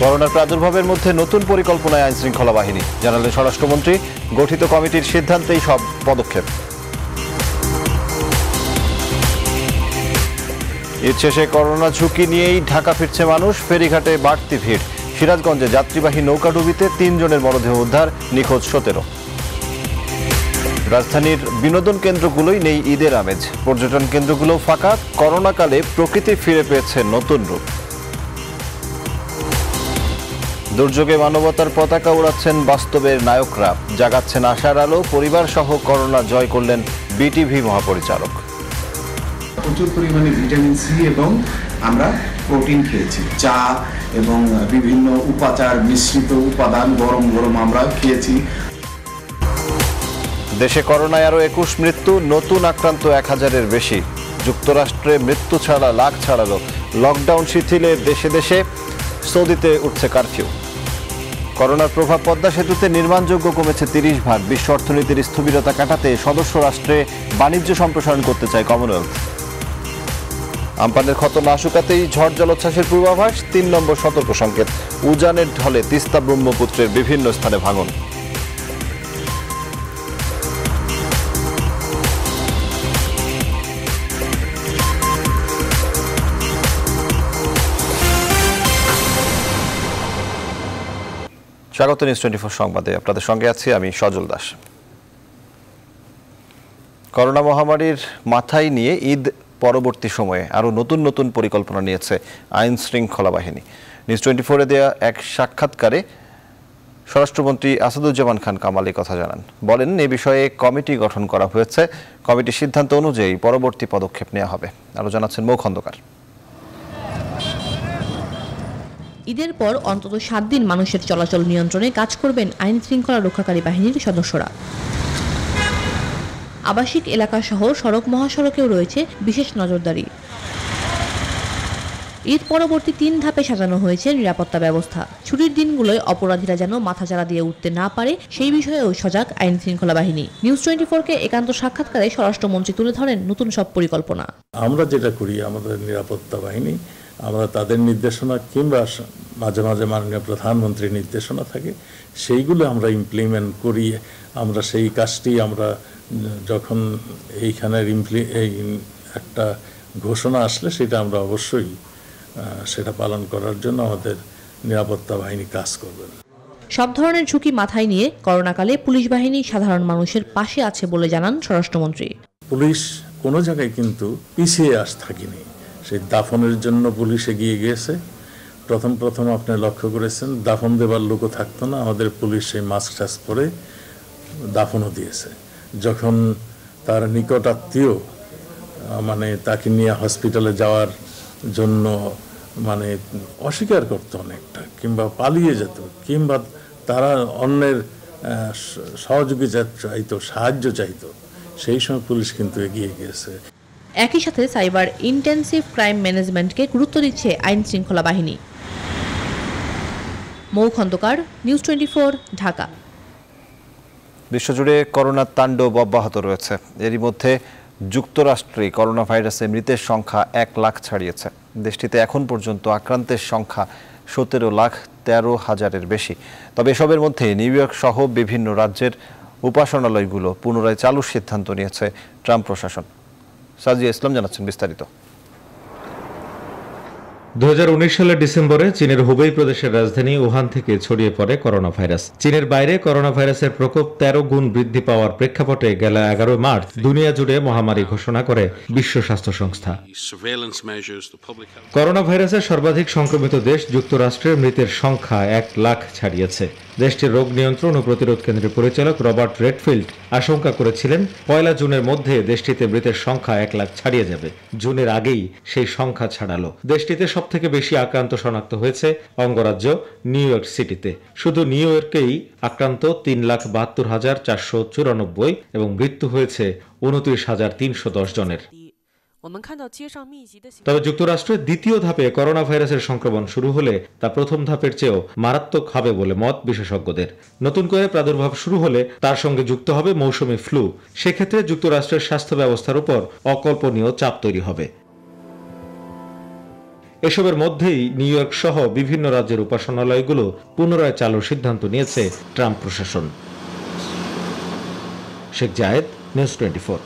করোনার প্রাদুর্ভাবের মধ্যে নতুন পরিকল্পনায় আইন শৃঙ্খলা বাহিনী, জানালেন স্বরাষ্ট্রমন্ত্রী। গঠিত কমিটির সিদ্ধান্তেই সব পদক্ষেপ। ঈদ শেষে করোনা ঝুঁকি নিয়েই ঢাকা ফিরছে মানুষ, ফেরিঘাটে বাড়তি ভিড়। সিরাজগঞ্জে যাত্রীবাহী নৌকাডুবিতে 3 জনের মরদেহ উদ্ধার, নিখোঁজ 17। রাজধানীর বিনোদন কেন্দ্রগুলোই নেই ঈদের আমেজ, পর্যটন কেন্দ্রগুলো ফাঁকা। করোনাকালে প্রকৃতি ফিরে পেয়েছে নতুন রূপ। দুর্যোগে মানবতার পতাকা উড়াচ্ছেন বাস্তবের নায়করা, জাগাচ্ছেন আশার আলো। পরিবার সহ করোনা জয় করলেন বিটিভি মহাপরিচালক। প্রচুর পরিমাণে ভিটামিন সি এবং আমরা প্রোটিন খেয়েছি, চা এবং বিভিন্ন উপাচার মিশ্রিত উপাদান গরম গরম আমরা খেয়েছি। দেশে করোনায় আরও 21 মৃত্যু, নতুন আক্রান্ত 1000-এর বেশি। যুক্তরাষ্ট্রে মৃত্যু ছাড়া লাখ ছাড়ালো। লকডাউন শিথিলে দেশে দেশে, সৌদিতে উঠছে কারফিউ। করোনার প্রভাব পদ্মা সেতুতে নির্মাণযোগ্য কমেছে 30 ভাগ। বিশ্ব অর্থনীতির স্থবিরতা কাটাতে সদস্য রাষ্ট্রে বাণিজ্য সম্প্রসারণ করতে চায় কমনওয়েলথ। আমপানের ক্ষত না শুকাতেই ঝড় জলোচ্ছ্বাসের পূর্বাভাস, 3 নম্বর সতর্ক সংকেত। উজানের ঢলে তিস্তা ব্রহ্মপুত্রের বিভিন্ন স্থানে ভাঙন। স্বাগত নিউজ 24 সংবাদে, আপনাদের সঙ্গে আছি আমি সজল দাস। করোনা মহামারীর মাথায় নিয়ে ঈদ পরবর্তী সময়ে আরও নতুন নতুন পরিকল্পনা নিয়েছে আইন শৃঙ্খলা বাহিনী। নিউজ 24-এ দেয়া এক সাক্ষাৎকারে স্বরাষ্ট্রমন্ত্রী আসাদুজ্জামান খান কামাল এই কথা জানান। বলেন, এ বিষয়ে কমিটি গঠন করা হয়েছে, কমিটির সিদ্ধান্ত অনুযায়ী পরবর্তী পদক্ষেপ নেওয়া হবে। আরও জানাচ্ছেন মৌ খন্দকার। ঈদের পর অন্তত 7 দিন মানুষের চলাচল নিয়ন্ত্রণে কাজ করবেন আইন শৃঙ্খলা রক্ষাকারী বাহিনীর সদস্যরা। আবাসিক এলাকা সহ সড়ক মহাসড়কেও রয়েছে বিশেষ নজরদারি। ঈদ পরবর্তী 3 ধাপে সাজানো হয়েছে নিরাপত্তা ব্যবস্থা। ছুটির দিনগুলোয় অপরাধীরা যেন মাথাচাড়া দিয়ে উঠতে না পারে, সেই বিষয়েও সজাগ আইন শৃঙ্খলা বাহিনী। নিউজ 24-কে একান্ত সাক্ষাৎকারে স্বরাষ্ট্রমন্ত্রী তুলে ধরেন নতুন সব পরিকল্পনা। আমরা যেটা করি, আমাদের নিরাপত্তা বাহিনী, আমরা তাদের নির্দেশনা কিংবা মাঝে মাঝে মাননীয় প্রধানমন্ত্রীর নির্দেশনা থাকে, সেইগুলো আমরা ইমপ্লিমেন্ট করি। আমরা সেই কাজটি আমরা যখন এইখানের একটা ঘোষণা আসলে সেটা আমরা অবশ্যই সেটা পালন করার জন্য আমাদের নিরাপত্তা বাহিনী কাজ করবে। সব ধরনের ঝুঁকি মাথায় নিয়ে করোনাকালে পুলিশ বাহিনী সাধারণ মানুষের পাশে আছে বলে জানান স্বরাষ্ট্রমন্ত্রী। পুলিশ কোনো জায়গায় কিন্তু পিছিয়ে থাকেনি। সেই দাফনের জন্য পুলিশ এগিয়ে গিয়েছে। প্রথম আপনি লক্ষ্য করেছেন, দাফন দেবার লোকও থাকতো না, আমাদের পুলিশ সেই মাস্ক টাস্ক পরে দাফনও দিয়েছে। যখন তার নিকট আত্মীয় মানে তাকে নিয়ে হসপিটালে যাওয়ার জন্য মানে অস্বীকার করতো অনেকটা, কিংবা পালিয়ে যেত, কিংবা তারা অন্যের সহযোগিতা চাইতো, সাহায্য চাইতো, সেই সময় পুলিশ কিন্তু এগিয়ে গিয়েছে। একই সাথে সাইবার ইন্টেন্সিভ ক্রাইম ম্যানেজমেন্টকে গুরুত্ব দিচ্ছে আইন শৃঙ্খলা বাহিনী। মৌ খন্দকার, নিউজ 24, ঢাকা। বিশ্বজুড়ে করোনার তাণ্ডব অব্যাহত রয়েছে। এরই মধ্যে যুক্তরাষ্ট্রে করোনা ভাইরাসে মৃতের সংখ্যা 1 লাখ ছাড়িয়েছে। দেশটিতে এখন পর্যন্ত আক্রান্তের সংখ্যা 17,13,000-এর বেশি। তবে এসবের মধ্যে নিউ ইয়র্ক সহ বিভিন্ন রাজ্যের উপাসনালয়গুলো পুনরায় চালুর সিদ্ধান্ত নিয়েছে ট্রাম্প প্রশাসন। সাজিয়া ইসলাম জানাচ্ছেন বিস্তারিত। 2019 সালের ডিসেম্বরে চীনের হুবেই প্রদেশের রাজধানী উহান থেকে ছড়িয়ে পড়ে করোনা ভাইরাস। চীনের বাইরে করোনা ভাইরাসের প্রকোপ 13 গুণ বৃদ্ধি পাওয়ার প্রেক্ষাপটে গেল 11 মার্চ দুনিয়া জুড়ে মহামারী ঘোষণা করে বিশ্ব স্বাস্থ্য সংস্থা। করোনা ভাইরাসের সর্বাধিক সংক্রমিত দেশ যুক্তরাষ্ট্রের মৃতের সংখ্যা 1 লাখ ছাড়িয়েছে। দেশটির রোগ নিয়ন্ত্রণ ও প্রতিরোধ কেন্দ্রের পরিচালক রবার্ট রেডফিল্ড আশঙ্কা করেছিলেন 1 জুনের মধ্যে দেশটিতে মৃতের সংখ্যা 1 লাখ ছাড়িয়ে যাবে। জুনের আগেই সেই সংখ্যা ছাড়ালো। দেশটিতে সবথেকে বেশি আক্রান্ত শনাক্ত হয়েছে অঙ্গরাজ্য নিউ ইয়র্ক সিটিতে। শুধু নিউ ইয়র্কেই আক্রান্ত 3,72,494 এবং মৃত্যু হয়েছে 29,310 জনের। তবে যুক্তরাষ্ট্রের দ্বিতীয় ধাপে করোনা ভাইরাসের সংক্রমণ শুরু হলে তা প্রথম ধাপের চেয়েও মারাত্মক হবে বলে মত বিশেষজ্ঞদের। নতুন করে প্রাদুর্ভাব শুরু হলে তার সঙ্গে যুক্ত হবে মৌসুমি ফ্লু। সেক্ষেত্রে যুক্তরাষ্ট্রের স্বাস্থ্য ব্যবস্থার উপর অকল্পনীয় চাপ তৈরি হবে। এসবের মধ্যেই নিউ ইয়র্ক সহ বিভিন্ন রাজ্যের উপাসনালয়গুলো পুনরায় চালুর সিদ্ধান্ত নিয়েছে ট্রাম্প প্রশাসন। শেখ জায়েদ, নিউজ 24।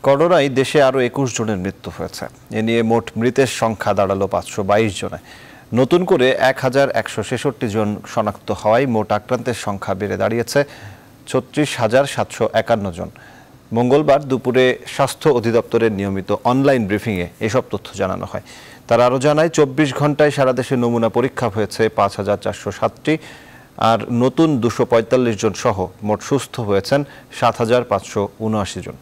করোনায় দেশে আরও 21 জনের মৃত্যু হয়েছে। এ নিয়ে মোট মৃতের সংখ্যা দাঁড়ালো 522 জনে। নতুন করে 1166 জন শনাক্ত হওয়ায় মোট আক্রান্তের সংখ্যা বেড়ে দাঁড়িয়েছে 36,751 জন। মঙ্গলবার দুপুরে স্বাস্থ্য অধিদপ্তরের নিয়মিত অনলাইন ব্রিফিংয়ে এসব তথ্য জানানো হয়। তারা আরও জানায় 24 ঘন্টায় সারা দেশে নমুনা পরীক্ষা হয়েছে 5,407টি, আর নতুন 245 জন সহ মোট সুস্থ হয়েছেন 7,579 জন।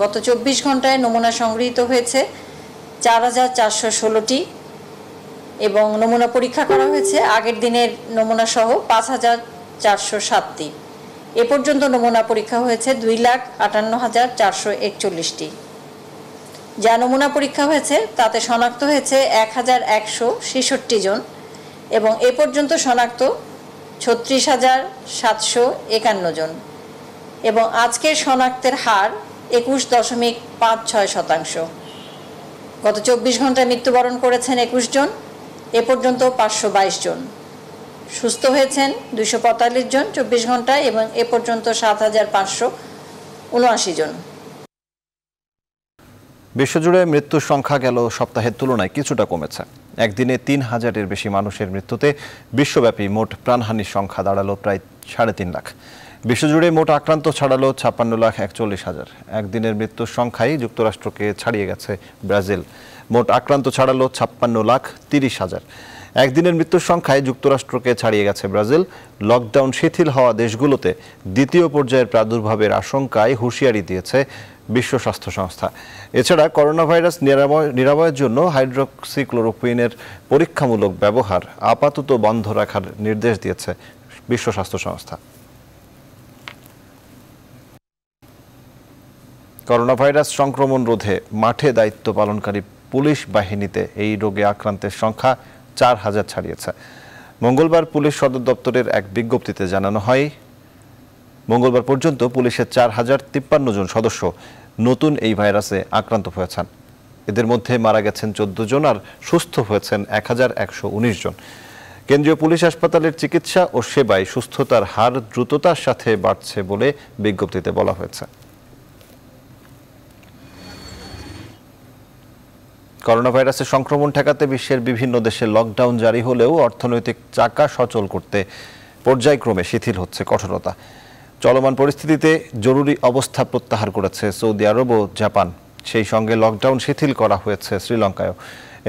গত 24 ঘন্টায় নমুনা সংগৃহীত হয়েছে 4,416টি এবং নমুনা পরীক্ষা করা হয়েছে আগের দিনের নমুনা সহ 5,407টি। এ পর্যন্ত নমুনা পরীক্ষা হয়েছে 2,58,441টি। যা নমুনা পরীক্ষা হয়েছে তাতে শনাক্ত হয়েছে 1,166 জন এবং এ পর্যন্ত শনাক্ত 36,751 জন এবং আজকের শনাক্তের হার 21.56%। গত 24 ঘন্টায় মৃত্যুবরণ করেছেন 21 জন, এ পর্যন্ত 522 জন। সুস্থ হয়েছেন 245 জন 24 ঘন্টায় এবং এ পর্যন্ত 7,579 জন। বিশ্বজুড়ে মৃত্যুর সংখ্যা গেল সপ্তাহের তুলনায় কিছুটা কমেছে। একদিনে 3,000-এর বেশি মানুষের মৃত্যুতে বিশ্বব্যাপী মোট প্রাণহানির সংখ্যা দাঁড়ালো প্রায় 3.5 লাখ। বিশ্বজুড়ে মোট আক্রান্ত ছাড়ালো 56,41,000। একদিনের মৃত্যুর সংখ্যায় যুক্তরাষ্ট্রকে ছাড়িয়ে গেছে ব্রাজিল। মোট আক্রান্ত ছাড়ালো 56,30,000। একদিনের মৃত্যুর সংখ্যায় যুক্তরাষ্ট্রকে ছাড়িয়ে গেছে ব্রাজিল। লকডাউন শিথিল হওয়া দেশগুলোতে দ্বিতীয় পর্যায়ের প্রাদুর্ভাবের আশঙ্কায় হুঁশিয়ারি দিয়েছে বিশ্ব স্বাস্থ্য সংস্থা। এছাড়া করোনা ভাইরাস নিরাময়ের জন্য হাইড্রক্সিক্লোরোকুইনের পরীক্ষামূলক ব্যবহার আপাতত বন্ধ রাখার নির্দেশ দিয়েছে বিশ্ব স্বাস্থ্য সংস্থা। করোনা ভাইরাস সংক্রমণ রোধে মাঠে দায়িত্ব পালনকারী পুলিশ বাহিনীতে এই রোগে আক্রান্তের সংখ্যা 4,000 ছাড়িয়েছে। মঙ্গলবার পুলিশ সদর দপ্তরের এক বিজ্ঞপ্তিতে জানানো হয়, মঙ্গলবার পর্যন্ত পুলিশের 4,053 জন সদস্য নতুন এই ভাইরাসে আক্রান্ত হয়েছেন। এদের মধ্যে মারা গেছেন 14 জন আর সুস্থ হয়েছেন 1,119 জন। কেন্দ্রীয় পুলিশ হাসপাতালের চিকিৎসা ও সেবায় সুস্থতার হার দ্রুততার সাথে বাড়ছে বলে বিজ্ঞপ্তিতে বলা হয়েছে। করোনা ভাইরাসের সংক্রমণ ঠেকাতে বিশ্বের বিভিন্ন দেশে লকডাউন জারি হলেও অর্থনৈতিক চাকা সচল করতে পর্যায়ক্রমে শিথিল হচ্ছে কঠোরতা। চলমান পরিস্থিতিতে জরুরি অবস্থা প্রত্যাহার করেছে সৌদি আরব ও জাপান। সেই সঙ্গে লকডাউন শিথিল করা হয়েছে শ্রীলঙ্কায়ও।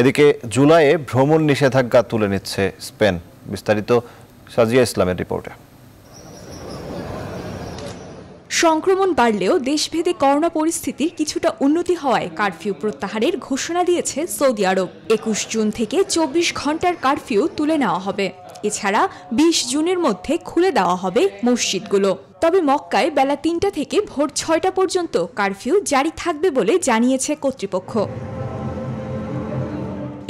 এদিকে জুলাইয়ে ভ্রমণ নিষেধাজ্ঞা তুলে নিচ্ছে স্পেন। বিস্তারিত সাজিয়া ইসলামের রিপোর্টে। সংক্রমণ বাড়লেও দেশভেদে করোনা পরিস্থিতির কিছুটা উন্নতি হওয়ায় কারফিউ প্রত্যাহারের ঘোষণা দিয়েছে সৌদি আরব। 21 জুন থেকে 24 ঘন্টার কারফিউ তুলে নেওয়া হবে। এছাড়া 20 জুনের মধ্যে খুলে দেওয়া হবে মসজিদগুলো। তবে মক্কায় বেলা 3টা থেকে ভোর 6টা পর্যন্ত কারফিউ জারি থাকবে বলে জানিয়েছে কর্তৃপক্ষ।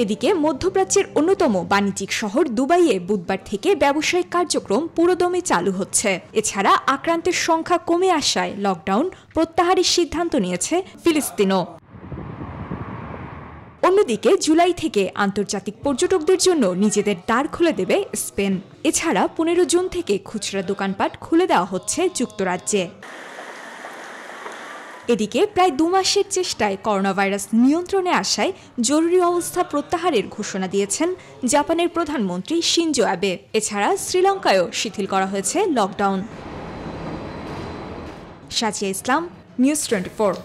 এদিকে মধ্যপ্রাচ্যের অন্যতম বাণিজ্যিক শহর দুবাইয়ে বুধবার থেকে ব্যবসায়িক কার্যক্রম পুরোদমে চালু হচ্ছে। এছাড়া আক্রান্তের সংখ্যা কমে আসায় লকডাউন প্রত্যাহারের সিদ্ধান্ত নিয়েছে ফিলিস্তিনও। অন্যদিকে জুলাই থেকে আন্তর্জাতিক পর্যটকদের জন্য নিজেদের দ্বার খুলে দেবে স্পেন। এছাড়া 15 জুন থেকে খুচরা দোকানপাট খুলে দেওয়া হচ্ছে যুক্তরাজ্যে। এদিকে প্রায় 2 মাসের চেষ্টায় করোনা ভাইরাস নিয়ন্ত্রণে আসায় জরুরি অবস্থা প্রত্যাহারের ঘোষণা দিয়েছেন জাপানের প্রধানমন্ত্রী শিনজো অ্যাবে। এছাড়া শ্রীলঙ্কায়ও শিথিল করা হয়েছে লকডাউন। সাজিয়া ইসলাম, নিউজ 24।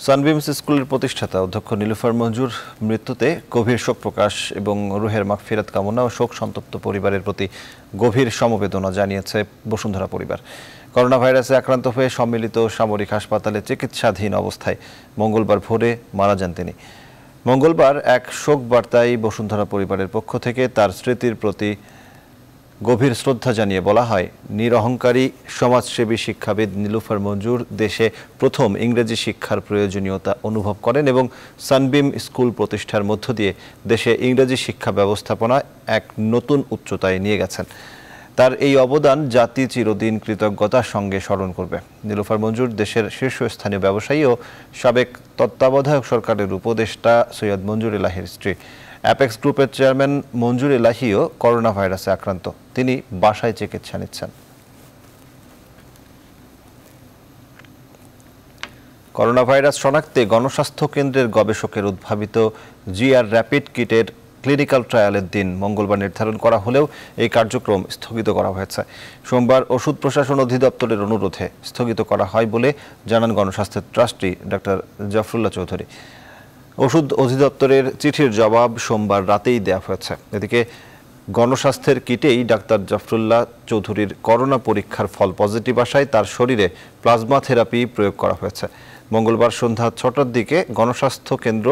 সানবিমস স্কুলের প্রতিষ্ঠাতা অধ্যক্ষ নীলুফার মঞ্জুর মৃত্যুতে গভীর শোক প্রকাশ এবং রুহের মাগফিরাত কামনা ও শোক সন্তপ্ত পরিবারের প্রতি গভীর সমবেদনা জানিয়েছে বসুন্ধরা পরিবার। করোনা ভাইরাসে আক্রান্ত হয়ে সম্মিলিত সামরিক হাসপাতালে চিকিৎসাধীন অবস্থায় মঙ্গলবার ভোরে মারা যান তিনি। মঙ্গলবার এক শোক বার্তায় বসুন্ধরা পরিবারের পক্ষ থেকে তার স্মৃতির প্রতি গভীর শ্রদ্ধা জানিয়ে বলা হয়, নিরহংকারী সমাজসেবী শিক্ষাবিদ নীলুফার মঞ্জুর দেশে প্রথম ইংরেজি শিক্ষার প্রয়োজনীয়তা অনুভব করেন এবং সানবিম স্কুল প্রতিষ্ঠার মধ্য দিয়ে দেশে ইংরেজি শিক্ষা ব্যবস্থাপনা এক নতুন উচ্চতায় নিয়ে গেছেন। তার এই অবদান জাতি চিরদিন কৃতজ্ঞতার সঙ্গে স্মরণ করবে। নীলুফার মঞ্জুর দেশের শীর্ষস্থানীয় ব্যবসায়ী ও সাবেক তত্ত্বাবধায়ক সরকারের উপদেষ্টা সৈয়দ মঞ্জুর এলাহীর স্ত্রী। অ্যাপেক্স গ্রুপের চেয়ারম্যান মঞ্জুর এলাহীও করোনা ভাইরাসে আক্রান্ত। তিনি বাসায় চিকিৎসা নিচ্ছেন। করোনা ভাইরাস শনাক্তে গণস্বাস্থ্য কেন্দ্রের গবেষকের উদ্ভাবিত জিআর র্যাপিড কিটের ক্লিনিক্যাল ট্রায়ালের দিন মঙ্গলবার নির্ধারণ করা হলেও এই কার্যক্রম স্থগিত করা হয়েছে। সোমবার ওষুধ প্রশাসন অধিদপ্তরের অনুরোধে স্থগিত করা হয় বলে জানান গণস্বাস্থ্যের ট্রাস্টি ডক্টর জাফরুল্লাহ চৌধুরী। ওষুধ অধিদপ্তরের চিঠির জবাব সোমবার রাতেই দেওয়া হয়েছে। এদিকে গণস্বাস্থ্যের কিটেই ডাক্তার জাফরুল্লাহ চৌধুরীর করোনা পরীক্ষার ফল পজিটিভ আসায় তার শরীরে প্লাজমা থেরাপি প্রয়োগ করা হয়েছে। মঙ্গলবার সন্ধ্যা 6টার দিকে গণস্বাস্থ্য কেন্দ্র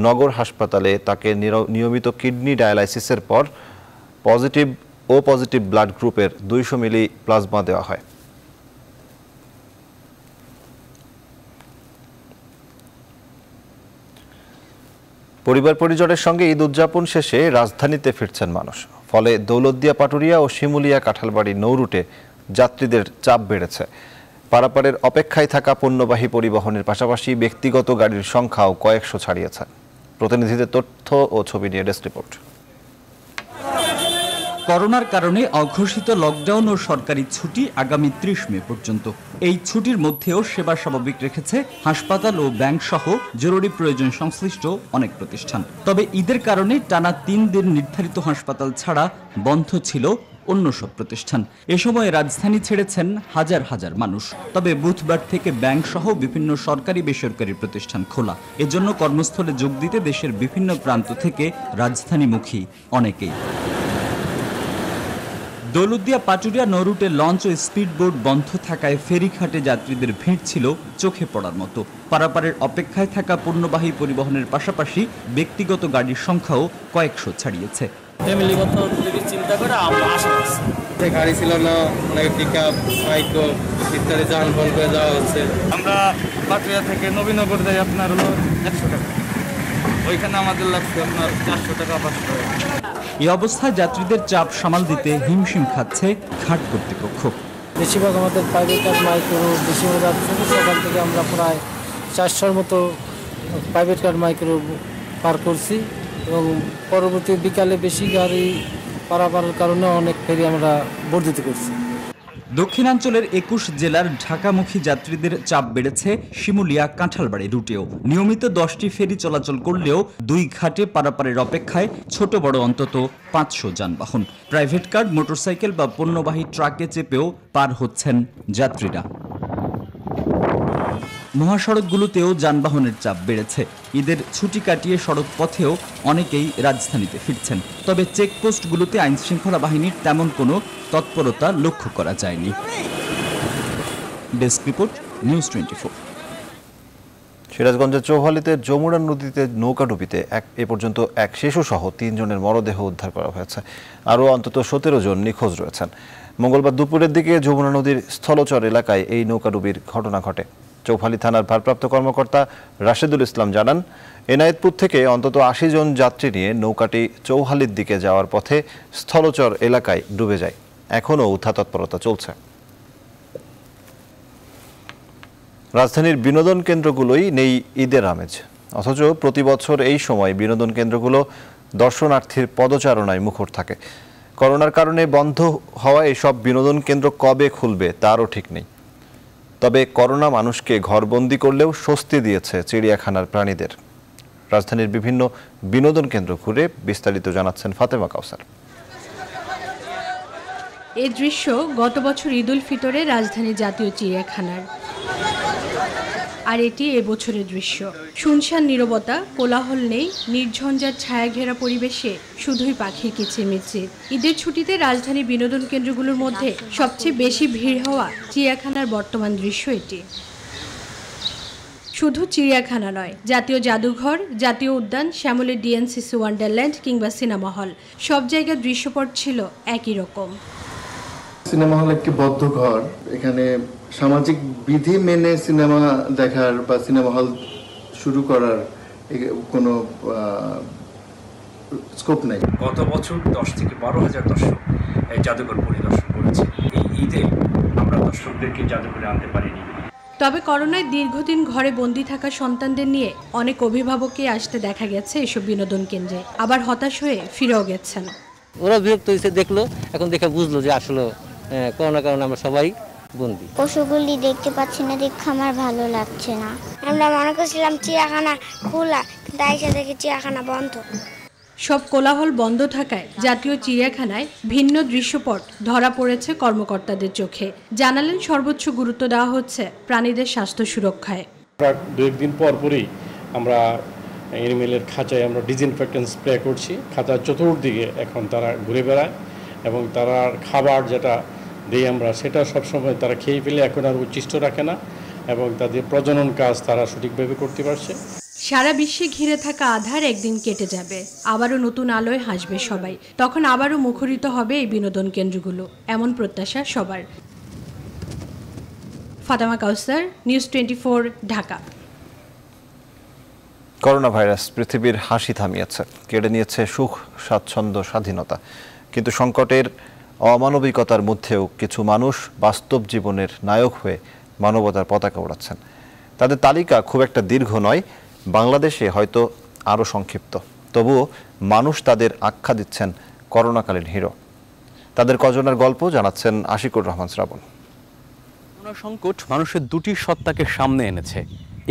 নগর হাসপাতালে তাকে নিয়মিত কিডনি ডায়ালাইসিসের পর পজিটিভ ব্লাড গ্রুপের 200 মিলি প্লাজমা দেওয়া হয়। পরিবার পরিজনের সঙ্গে ঈদ উদযাপন শেষে রাজধানীতে ফিরছেন মানুষ। ফলে দৌলতদিয়া পাটুরিয়া ও শিমুলিয়া কাঁঠালবাড়ি নৌরুটে যাত্রীদের চাপ বেড়েছে। পারাপারের অপেক্ষায় থাকা পণ্যবাহী পরিবহনের পাশাপাশি ব্যক্তিগত গাড়ির সংখ্যাও কয়েকশো ছাড়িয়েছে। প্রতিনিধিদের তথ্য ও ছবি নিয়ে ডেস্ক রিপোর্ট। করোনার কারণে অঘোষিত লকডাউন ও সরকারি ছুটি আগামী 30 মে পর্যন্ত। এই ছুটির মধ্যেও সেবা স্বাভাবিক রেখেছে হাসপাতাল ও ব্যাংক সহ জরুরি প্রয়োজন সংশ্লিষ্ট অনেক প্রতিষ্ঠান। তবে ঈদের কারণে টানা 3 দিন নির্ধারিত হাসপাতাল ছাড়া বন্ধ ছিল অন্য সব প্রতিষ্ঠান। এ সময় রাজধানী ছেড়েছেন হাজার হাজার মানুষ। তবে বুধবার থেকে ব্যাংক সহ বিভিন্ন সরকারি বেসরকারি প্রতিষ্ঠান খোলা। এজন্য কর্মস্থলে যোগ দিতে দেশের বিভিন্ন প্রান্ত থেকে রাজধানীমুখী অনেকেই। দৌলতদিয়া পাটুরিয়া নৌরুটে লঞ্চ ও স্পিডবোট বন্ধ থাকায় ফেরিঘাটে যাত্রীদের ভিড় ছিল চোখে পড়ার মতো। পারাপারের অপেক্ষায় থাকা পণ্যবাহী পরিবহনের পাশাপাশি ব্যক্তিগত গাড়ির সংখ্যাও কয়েকশো ছাড়িয়েছে। ফ্যামিলিগত যদি চিন্তা করে আমরা আশা করছি যে গাড়ি ছিল না, অনেক পিকআপ মাইক্রো ইত্যাদি যানবাহন করে যাওয়া হচ্ছে। আমরা পাটুরিয়া থেকে নবীনগর যাই আপনার হলো 100 টাকা, ওইখানে আমাদের লাগছে আপনার 400 টাকা 500 টাকা। এই অবস্থায় যাত্রীদের চাপ সামাল দিতে হিমশিম খাচ্ছে ঘাট কর্তৃপক্ষ। বেশিরভাগ আমাদের প্রাইভেট কার মাইক্রো বেশিরভাগ যাচ্ছে, সেখান থেকে আমরা প্রায় 400-র মতো প্রাইভেট কার মাইক্রো পার করছি এবং পরবর্তী বিকালে বেশি গাড়ি পারাপারের কারণে অনেক ফেরি আমরা বর্ধিত করছি। দক্ষিণাঞ্চলের 21 জেলার ঢাকামুখী যাত্রীদের চাপ বেড়েছে শিমুলিয়া কাঁঠালবাড়ি রুটেও। নিয়মিত 10টি ফেরি চলাচল করলেও 2 ঘাটে পারাপারের অপেক্ষায় ছোট বড় অন্তত 500 যানবাহন। প্রাইভেট কার, মোটরসাইকেল বা পণ্যবাহী ট্রাকে চেপেও পার হচ্ছেন যাত্রীরা। মহাসড়কগুলোতেও যানবাহনের চাপ বেড়েছে। ঈদের ছুটি কাটিয়ে সড়ক পথেও অনেকেই রাজধানীতে ফিরছেন। তবে চেকপোস্টগুলোতে আইনশৃঙ্খলা বাহিনীর তেমন কোনো তৎপরতা লক্ষ্য করা যায়নি। Desk report, news 24। সিরাজগঞ্জের চৌহালিতে যমুনা নদীতে নৌকাডুবিতে এ পর্যন্ত এক শিশুসহ 3 জনের মরদেহ উদ্ধার করা হয়েছে। আরও অন্তত 17 জন নিখোঁজ রয়েছেন। মঙ্গলবার দুপুরের দিকে যমুনা নদীর স্থলচর এলাকায় এই নৌকাডুবির ঘটনা ঘটে। চৌহালি থানার ভারপ্রাপ্ত কর্মকর্তা রাশেদুল ইসলাম জানান, এনায়েতপুর থেকে অন্তত 80 জন যাত্রী নিয়ে নৌকাটি চৌহালির দিকে যাওয়ার পথে স্থলচর এলাকায় ডুবে যায়। এখনও উদ্ধার তৎপরতা চলছে। রাজধানীর বিনোদন কেন্দ্রগুলোই নেই ঈদের আমেজ, অথচ প্রতি বছর এই সময় বিনোদন কেন্দ্রগুলো দর্শনার্থীর পদচারণায় মুখর থাকে। করোনার কারণে বন্ধ হওয়া এসব বিনোদন কেন্দ্র কবে খুলবে তারও ঠিক নেই। তবে করোনা মানুষকে ঘরবন্দি করলেও স্বস্তি দিয়েছে চিড়িয়াখানার প্রাণীদের। রাজধানীর বিভিন্ন বিনোদন কেন্দ্র ঘুরে বিস্তারিত জানাচ্ছেন ফাতেমা কাউসার। এই দৃশ্য গত বছর ঈদ উল ফিতরে রাজধানীর জাতীয় চিড়িয়াখানার, আর এটি এবছরের দৃশ্য। শুনশান নীরবতা, কোলাহল নেই, নির্ঝঞ্ঝাট ছায়া ঘেরা পরিবেশে শুধুই পাখির কিচিরমিচির। ঈদের ছুটিতে রাজধানীর বিনোদন কেন্দ্রগুলোর মধ্যে সবচেয়ে বেশি ভিড় হওয়া চিড়িয়াখানার বর্তমান দৃশ্য এটি। শুধু চিড়িয়াখানা নয়, জাতীয় জাদুঘর, জাতীয় উদ্যান, শ্যামলী ডিএনসিসি ওয়ান্ডারল্যান্ড কিংবা সিনেমা হল, সব জায়গার দৃশ্যপট ছিল একই রকম। সিনেমা হল একটি বদ্ধ ঘর, এখানে সামাজিক বিধি মেনে সিনেমা দেখার বা সিনেমা হল শুরু করার কোনো স্কোপ নেই। গত বছর 10 থেকে 12 হাজার দর্শক এই জাদুঘর পরিদর্শন আছে। এই ঈদে আমরা দর্শকদেরকে জাদুঘরে আনতে পারিনি। তবে করোনায় দীর্ঘদিন ঘরে বন্দি থাকা সন্তানদের নিয়ে অনেক অভিভাবককে আসতে দেখা গেছে এসব বিনোদন কেন্দ্রে, আবার হতাশ হয়ে ফিরেও গেছেন। ওরা বিরক্ত হয়েছে, দেখলো, এখন দেখে বুঝলো যে আসলে করোনার কারণে আমরা সবাই বন্দি। পশুগুলি দেখতে পাচ্ছি না, দেখে আমার ভালো লাগছে না। আমরা মনে করছিলাম চিড়িয়াখানা খোলা, কিন্তু এসে দেখি চিড়িয়াখানা বন্ধ। সব কোলাহল বন্ধ থাকায় জাতীয় চিড়িয়াখানায় ভিন্ন দৃশ্যপট ধরা পড়েছে কর্মকর্তাদের চোখে। জানালেন সর্বোচ্চ গুরুত্ব দেওয়া হচ্ছে প্রাণীদের স্বাস্থ্য সুরক্ষায়। দু একদিন পরই আমরা এনিমেলের খাঁচায় আমরা ডিসইনফেক্টেন্ট স্প্রে করছি। খাঁচার চতুর্দিকে এখন তারা ঘুরে বেড়ায় এবং তারা খাবার যেটা দিই আমরা সেটা সবসময় তারা খেয়ে ফেলে এখন আর উচ্ছিষ্ট রাখে না এবং তাদের প্রজনন কাজ তারা সঠিকভাবে করতে পারছে। সারা বিশ্বে ঘিরে থাকা আধার একদিন কেটে যাবে, আবারও নতুন আলোয় হাসবে সবাই। তখন আবারও মুখরিত হবে এই বিনোদন কেন্দ্রগুলো, এমন প্রত্যাশা সবার। ফাতেমা কাউসার, নিউজ 24, ঢাকা। করোনা ভাইরাস পৃথিবীর হাসি থামিয়েছে, কেড়ে নিয়েছে সুখ, স্বাচ্ছন্দ্য, স্বাধীনতা। কিন্তু সংকটের অমানবিকতার মধ্যেও কিছু মানুষ বাস্তব জীবনের নায়ক হয়ে মানবতার পতাকা ওড়াচ্ছেন। তাদের তালিকা খুব একটা দীর্ঘ নয়, বাংলাদেশে হয়তো আরও সংক্ষিপ্ত। তবুও মানুষ তাদের আখ্যা দিচ্ছেন করোনাকালীন হিরো। তাদের কজনের গল্প জানাচ্ছেন আশিকুর রহমান শ্রাবণ। করোনা সংকট মানুষের দুটি সত্তাকে সামনে এনেছে,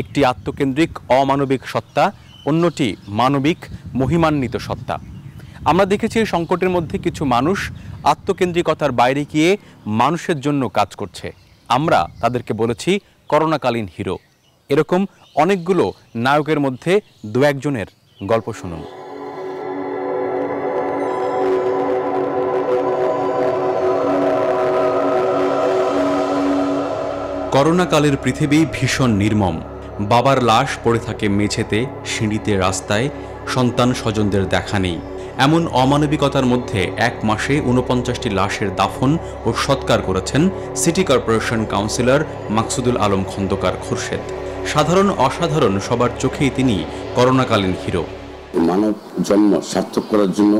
একটি আত্মকেন্দ্রিক অমানবিক সত্তা, অন্যটি মানবিক মহিমান্বিত সত্তা। আমরা দেখেছি এই সংকটের মধ্যে কিছু মানুষ আত্মকেন্দ্রিকতার বাইরে গিয়ে মানুষের জন্য কাজ করছে। আমরা তাদেরকে বলেছি করোনাকালীন হিরো। এরকম অনেকগুলো নায়কের মধ্যে দু একজনের গল্প শুনুন। করোনাকালের পৃথিবী ভীষণ নির্মম। বাবার লাশ পড়ে থাকে মেঝেতে, সিঁড়িতে, রাস্তায়, সন্তান স্বজনদের দেখা নেই। এমন অমানবিকতার মধ্যে এক মাসে 49টি লাশের দাফন ও সৎকার করেছেন city corporation councillor Maksudul Alam Khandakar Khorshed. সাধারণ অসাধারণ সবার চোখেই তিনি করোনাকালীন হিরো। মানব জন্ম সার্থক করার জন্য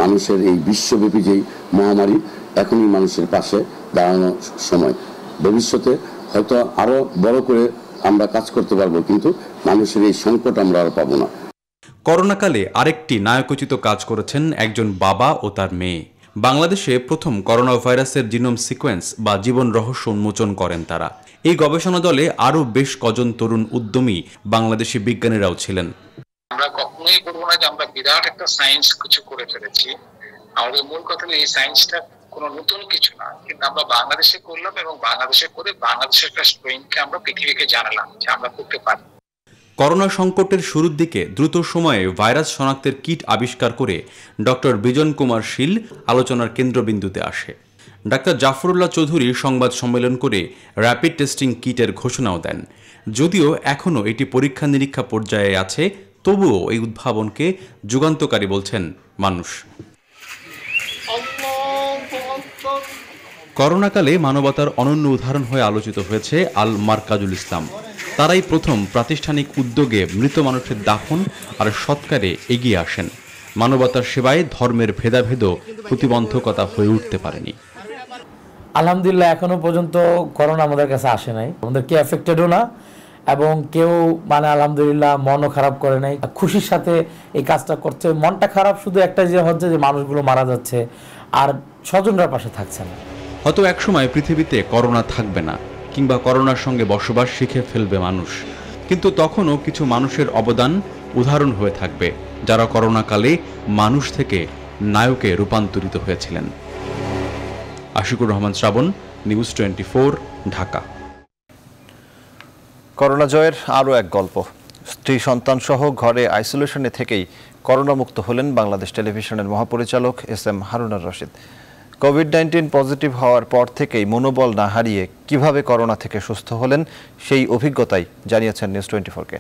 মানুষের এই বিশ্বব্যাপী যেই মহামারী, এখনই মানুষের পাশে দাঁড়ানোর সময়। ভবিষ্যতে হয়তো আরো বড় করে আমরা কাজ করতে পারবো, কিন্তু মানুষের এই সংকট আমরা আর পাবো না। করোনাকালে আরেকটি নায়কোচিত কাজ করেছেন একজন বাবা ও তার মেয়ে। বাংলাদেশে প্রথম করোনা ভাইরাসের জিনোম সিকোয়েন্স বা জীবন রহস্য উন্মোচন করেন তারা। এই গবেষণা দলে আরও বেশ কজন তরুণ উদ্যমী বাংলাদেশি বিজ্ঞানীরাও ছিলেন। আমরা কখনোই বলবো না যে আমরা বিরাট একটা সায়েন্স কিছু করে ফেলেছি। আমাদের মূল কথা হলো এই সায়েন্সটা কোনো নতুন কিছু না, কিন্তু আমরা বাংলাদেশে করলাম এবং বাংলাদেশে করে বাংলাদেশের একটা স্ট্রেনকে আমরা পৃথিবীকে জানালাম যে আমরা করতে পারি। করোনা সংকটের শুরুর দিকে দ্রুত সময়ে ভাইরাস শনাক্তের কিট আবিষ্কার করে ডক্টর বিজন কুমার শীল আলোচনার কেন্দ্রবিন্দুতে আসে। ডাক্তার জাফরুল্লাহ চৌধুরী সংবাদ সম্মেলন করে র্যাপিড টেস্টিং কিটের ঘোষণাও দেন। যদিও এখনও এটি পরীক্ষা নিরীক্ষা পর্যায়ে আছে, তবুও এই উদ্ভাবনকে যুগান্তকারী বলছেন মানুষ। করোনাকালে মানবতার অনন্য উদাহরণ হয়ে আলোচিত হয়েছে আল মারকাজুল ইসলাম। তারাই প্রথম প্রাতিষ্ঠানিক উদ্যোগে মৃত মানুষের দাফন আর সৎকারে এগিয়ে আসেন। মানবতার সেবায় ধর্মের ভেদাভেদও প্রতিবন্ধকতা হয়ে উঠতে পারেনি। আলহামদুলিল্লাহ এখনো পর্যন্ত করোনা আমাদের কাছে আসে নাই, আমাদের কেউ এফেক্টেডও না এবং কেউ আলহামদুলিল্লাহ মনও খারাপ করে নাই। খুশির সাথে এই কাজটা করছে। মনটা খারাপ শুধু একটা যে হচ্ছে যে মানুষগুলো মারা যাচ্ছে আর স্বজনরা পাশে থাকছে না। হয়তো একসময় পৃথিবীতে করোনা থাকবে না, কিংবা করোনার সঙ্গে বসবাস শিখে ফেলবে মানুষ, কিন্তু তখনও কিছু মানুষের অবদান উদাহরণ হয়ে থাকবে, যারা করোনাকালে মানুষ থেকে নায়কে রূপান্তরিত হয়েছিলেন। আশিকুর রহমান শ্রাবণ, নিউজ 24, ঢাকা। করোনা জয়ের আরও এক গল্প। স্ত্রী সন্তান সহ ঘরে আইসোলেশনে থেকেই করোনামুক্ত হলেন বাংলাদেশ টেলিভিশনের মহাপরিচালক SM হারুনার রশিদ। কোভিড-19 পজিটিভ হওয়ার পর থেকেই মনোবল না হারিয়ে কিভাবে করোনা থেকে সুস্থ হলেন সেই অভিজ্ঞতাই জানিয়েছেন নিউজ 24-কে।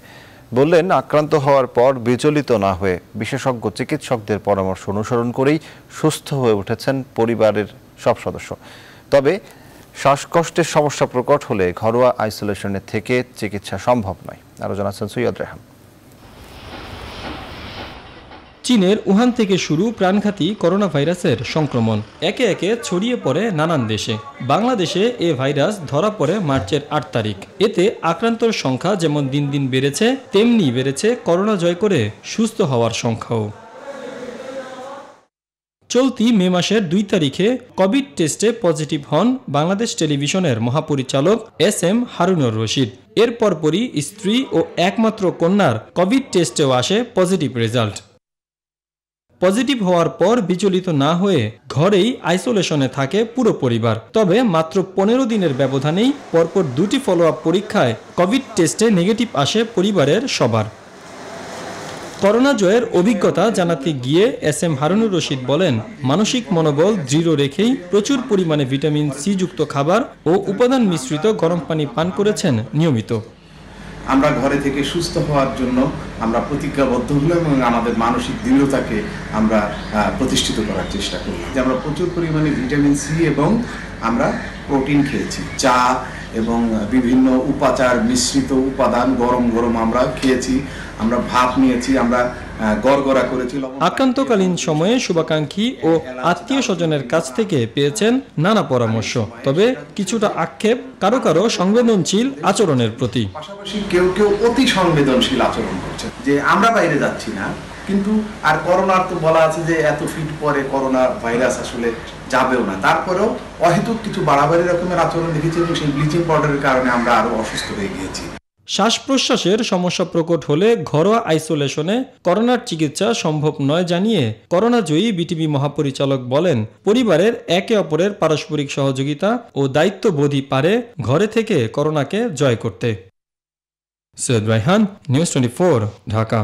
বললেন, আক্রান্ত হওয়ার পর বিচলিত না হয়ে বিশেষজ্ঞ চিকিৎসকদের পরামর্শ অনুসরণ করেই সুস্থ হয়ে উঠেছেন পরিবারের সব সদস্য। তবে শ্বাসকষ্টের সমস্যা প্রকট হলে ঘরোয়া আইসোলেশনের থেকে চিকিৎসা সম্ভব নয়। আরও জানাচ্ছেন সৈয়দ রেহান। চীনের উহান থেকে শুরু প্রাণঘাতী করোনা ভাইরাসের সংক্রমণ একে একে ছড়িয়ে পড়ে নানান দেশে। বাংলাদেশে এ ভাইরাস ধরা পড়ে মার্চের ৮ তারিখ। এতে আক্রান্তর সংখ্যা যেমন দিন দিন বেড়েছে, তেমনি বেড়েছে করোনা জয় করে সুস্থ হওয়ার সংখ্যাও। চলতি মে মাসের ২ তারিখে কোভিড টেস্টে পজিটিভ হন বাংলাদেশ টেলিভিশনের মহাপরিচালক SM হারুনুর রশিদ। এর পরপরই স্ত্রী ও একমাত্র কন্যার কোভিড টেস্টেও আসে পজিটিভ রেজাল্ট। পজিটিভ হওয়ার পর বিচলিত না হয়ে ঘরেই আইসোলেশনে থাকে পুরো পরিবার। তবে মাত্র ১৫ দিনের ব্যবধানেই পরপর ২টি ফলো আপ পরীক্ষায় কোভিড টেস্টে নেগেটিভ আসে পরিবারের সবার। করোনা জয়ের অভিজ্ঞতা জানাতে গিয়ে SM হারুনুর রশিদ বলেন, মানসিক মনোবল দৃঢ় রেখেই প্রচুর পরিমাণে ভিটামিন সি যুক্ত খাবার ও উপাদান মিশ্রিত গরম পানি পান করেছেন নিয়মিত। আমরা ঘরে থেকে সুস্থ হওয়ার জন্য আমরা প্রতিজ্ঞাবদ্ধ হলাম এবং আমাদের মানসিক দৃঢ়তাকে আমরা প্রতিষ্ঠিত করার চেষ্টা করলাম। যে আমরা প্রচুর পরিমাণে ভিটামিন সি এবং আমরা প্রোটিন খেয়েছি, চা এবং বিভিন্ন উপাচার মিশ্রিত উপাদান গরম গরম আমরা খেয়েছি, আমরা ভাপ নিয়েছি, আমরা গড়গড়া করেছি। আক্রান্তকালীন সময়ে শুভাকাঙ্ক্ষী ও আত্মীয় স্বজনের কাছ থেকে পেয়েছেন নানা পরামর্শ, তবে কিছুটা আক্ষেপ কারো কারো সংবেদনশীল আচরণের প্রতি। পাশাপাশি কেউ কেউ অতি সংবেদনশীল আচরণ করছে, যে আমরা বাইরে যাচ্ছি না, কিন্তু আর করোনার তো বলা আছে যে এত ফিট পরে করোনা ভাইরাস আসলে যাবেও না, তারপরেও অহেতুক কিছু বাড়াবাড়ি রকমের আচরণ দেখেছি এবং সেই ব্লিচিং পাউডারের কারণে আমরা আরো অসুস্থ হয়ে গিয়েছি। শ্বাস প্রশ্বাসের সমস্যা প্রকট হলে ঘরোয়া আইসোলেশনে করোনার চিকিৎসা সম্ভব নয় জানিয়ে করোনাজয়ী বিটিভি মহাপরিচালক বলেন, পরিবারের একে অপরের পারস্পরিক সহযোগিতা ও দায়িত্ববোধই পারে ঘরে থেকে করোনাকে জয় করতে। সৈয়দ রায়হান, নিউজ 24, ঢাকা।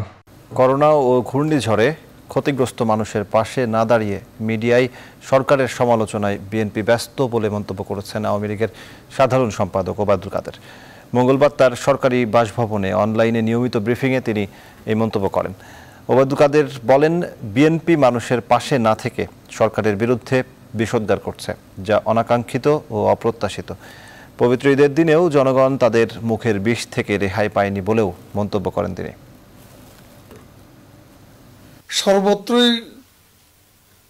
করোনা ও ঘূর্ণিঝড়ে ক্ষতিগ্রস্ত মানুষের পাশে না দাঁড়িয়ে মিডিয়ায় সরকারের সমালোচনায় বিএনপি ব্যস্ত বলে মন্তব্য করেছেন আওয়ামী লীগের সাধারণ সম্পাদক ওবায়দুল কাদের। মঙ্গলবার তার সরকারি বাসভবনে অনলাইনে নিয়মিত ব্রিফিংয়ে তিনি এই মন্তব্য করেন। ওবায়দুল কাদের বলেন, বিএনপি মানুষের পাশে না থেকে সরকারের বিরুদ্ধে বিষোদ্গার করছে, যা অনাকাঙ্ক্ষিত ও অপ্রত্যাশিত। পবিত্র ঈদের দিনেও জনগণ তাদের মুখের বিষ থেকে রেহাই পায়নি বলেও মন্তব্য করেন তিনি। সর্বত্রই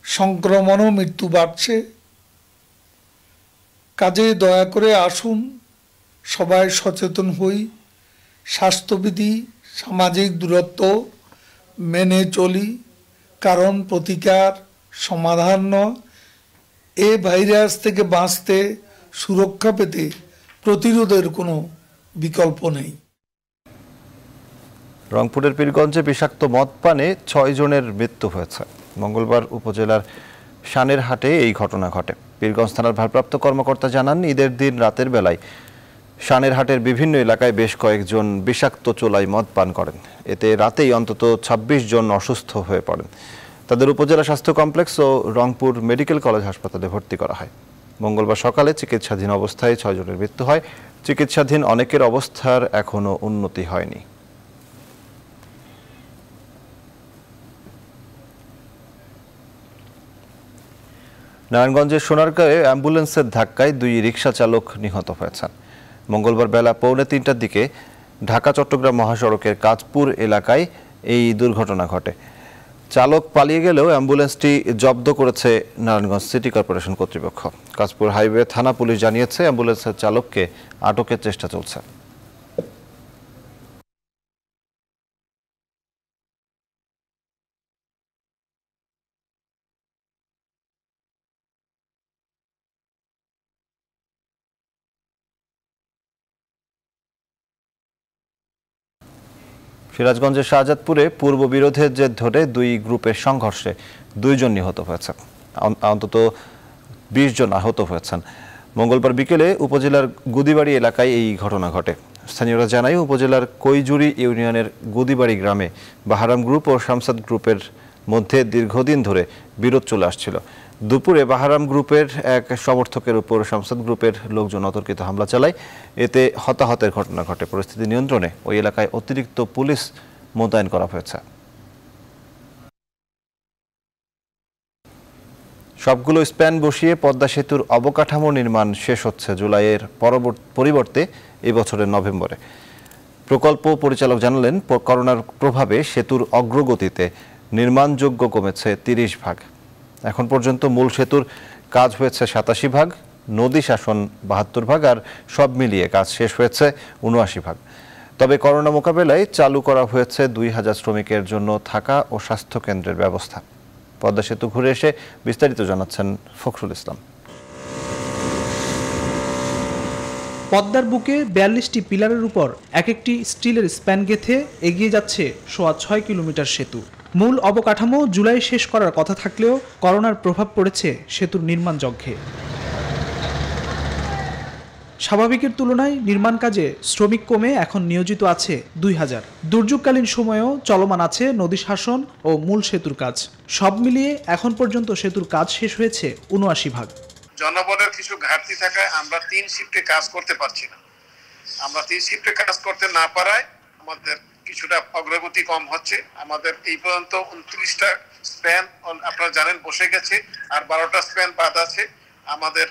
সংক্রমণ ও মৃত্যু বাড়ছে, কাজে দয়া করে আসুন সবাই সচেতন হই, স্বাস্থ্যবিধি সামাজিক দূরত্ব মেনে চলি, কারণ প্রতিকার সমাধান নয়। এ ভাইরাস থেকে বাঁচতে, সুরক্ষা পেতে প্রতিরোধের কোনো বিকল্প নেই। রংপুরের পীরগঞ্জে বিষাক্ত মদ পানে ৬ জনের মৃত্যু হয়েছে। মঙ্গলবার উপজেলার শানের হাটে এই ঘটনা ঘটে। পীরগঞ্জ থানার ভারপ্রাপ্ত কর্মকর্তা জানান, ঈদের দিন রাতের বেলায় শানের হাটের বিভিন্ন এলাকায় বেশ কয়েকজন বিষাক্ত চোলাই মদ পান করেন। এতে রাতেই অন্তত ২৬ জন অসুস্থ হয়ে পড়েন। তাদের উপজেলা স্বাস্থ্য কমপ্লেক্স ও রংপুর মেডিকেল কলেজ হাসপাতালে ভর্তি করা হয়। মঙ্গলবার সকালে চিকিৎসাধীন অবস্থায় ৬ জনের মৃত্যু হয়। চিকিৎসাধীন অনেকের অবস্থার এখনও উন্নতি হয়নি। নারায়ণগঞ্জের সোনারগাঁয়ে অ্যাম্বুলেন্সের ধাক্কায় ২ রিকশা চালক নিহত হয়েছেন। মঙ্গলবার বেলা 2:45টার দিকে ঢাকা চট্টগ্রাম মহাসড়কের কাজপুর এলাকায় এই দুর্ঘটনা ঘটে। চালক পালিয়ে গেলেও অ্যাম্বুলেন্সটি জব্দ করেছে নারায়ণগঞ্জ সিটি কর্পোরেশন কর্তৃপক্ষ। কাজপুর হাইওয়ে থানা পুলিশ জানিয়েছে, অ্যাম্বুলেন্সের চালককে আটকের চেষ্টা চলছে। সিরাজগঞ্জের শাহজাদপুরে পূর্ব বিরোধের জের ধরে 2 গ্রুপের সংঘর্ষে 2 জন নিহত হয়েছে, অন্তত 20 জন আহত হয়েছেন। মঙ্গলবার বিকেলে উপজেলার গুদিবাড়ি এলাকায় এই ঘটনা ঘটে। স্থানীয়রা জানায়, উপজেলার কৈজুরি ইউনিয়নের গুদিবাড়ি গ্রামে বাহারাম গ্রুপ ও শামসাদ গ্রুপের মধ্যে দীর্ঘদিন ধরে বিরোধ চলে আসছিল। দুপুরে বাহারাম গ্রুপের এক সমর্থকের উপর শামসাদ গ্রুপের লোকজন অতর্কিত হামলা চালায়। এতে হতাহতের ঘটনা ঘটে। পরিস্থিতি নিয়ন্ত্রণে ওই এলাকায় অতিরিক্ত পুলিশ মোতায়েন করা হয়েছে। সবগুলো স্প্যান বসিয়ে পদ্মা সেতুর অবকাঠামো নির্মাণ শেষ হচ্ছে জুলাইয়ের পরিবর্তে এবছরের নভেম্বরে। প্রকল্প পরিচালক জানালেন, করোনার প্রভাবে সেতুর অগ্রগতিতে নির্মাণযোগ্য কমেছে 30 ভাগ। এখন পর্যন্ত মূল সেতুর কাজ হয়েছে 87 ভাগ, নদী শাসন 72 ভাগ, আর সব মিলিয়ে কাজ শেষ হয়েছে 79 ভাগ। তবে করোনা মোকাবেলায় চালু করা হয়েছে 2000 শ্রমিকের জন্য থাকা ও স্বাস্থ্য কেন্দ্রের ব্যবস্থা। পদ্মা সেতু ঘুরে এসে বিস্তারিত জানাচ্ছেন ফখরুল ইসলাম। পদ্মার বুকে 42টি পিলারের উপর এক একটি স্টিলের স্প্যান গেঁথে এগিয়ে যাচ্ছে 6.5 কিলোমিটার সেতু। মূল অবকাঠামো জুলাই শেষ করার কথা থাকলেও করোনার প্রভাব পড়েছে সেতুর নির্মাণ যজ্ঞে। স্বাভাবিকের তুলনায় নির্মাণ কাজে শ্রমিক কমে এখন নিয়োজিত আছে 2000। দুর্যোগকালীন সময়েও চলমান আছে নদী শাসন ও মূল সেতুর কাজ। সব মিলিয়ে এখন পর্যন্ত সেতুর কাজ শেষ হয়েছে 79 ভাগ। জনবলের কিছু ঘাটতি থাকায় আমরা 3 শিফটে কাজ করতে পারছি না। আমরা 3 শিফটে কাজ করতে না পারায় আমাদের কিছুটা অগ্রগতি কম হচ্ছে। আমাদের এই পর্যন্ত 29টা স্প্যান আপনারা জানেন বসে গেছে, আর 12টা স্প্যান বাদ আছে। আমাদের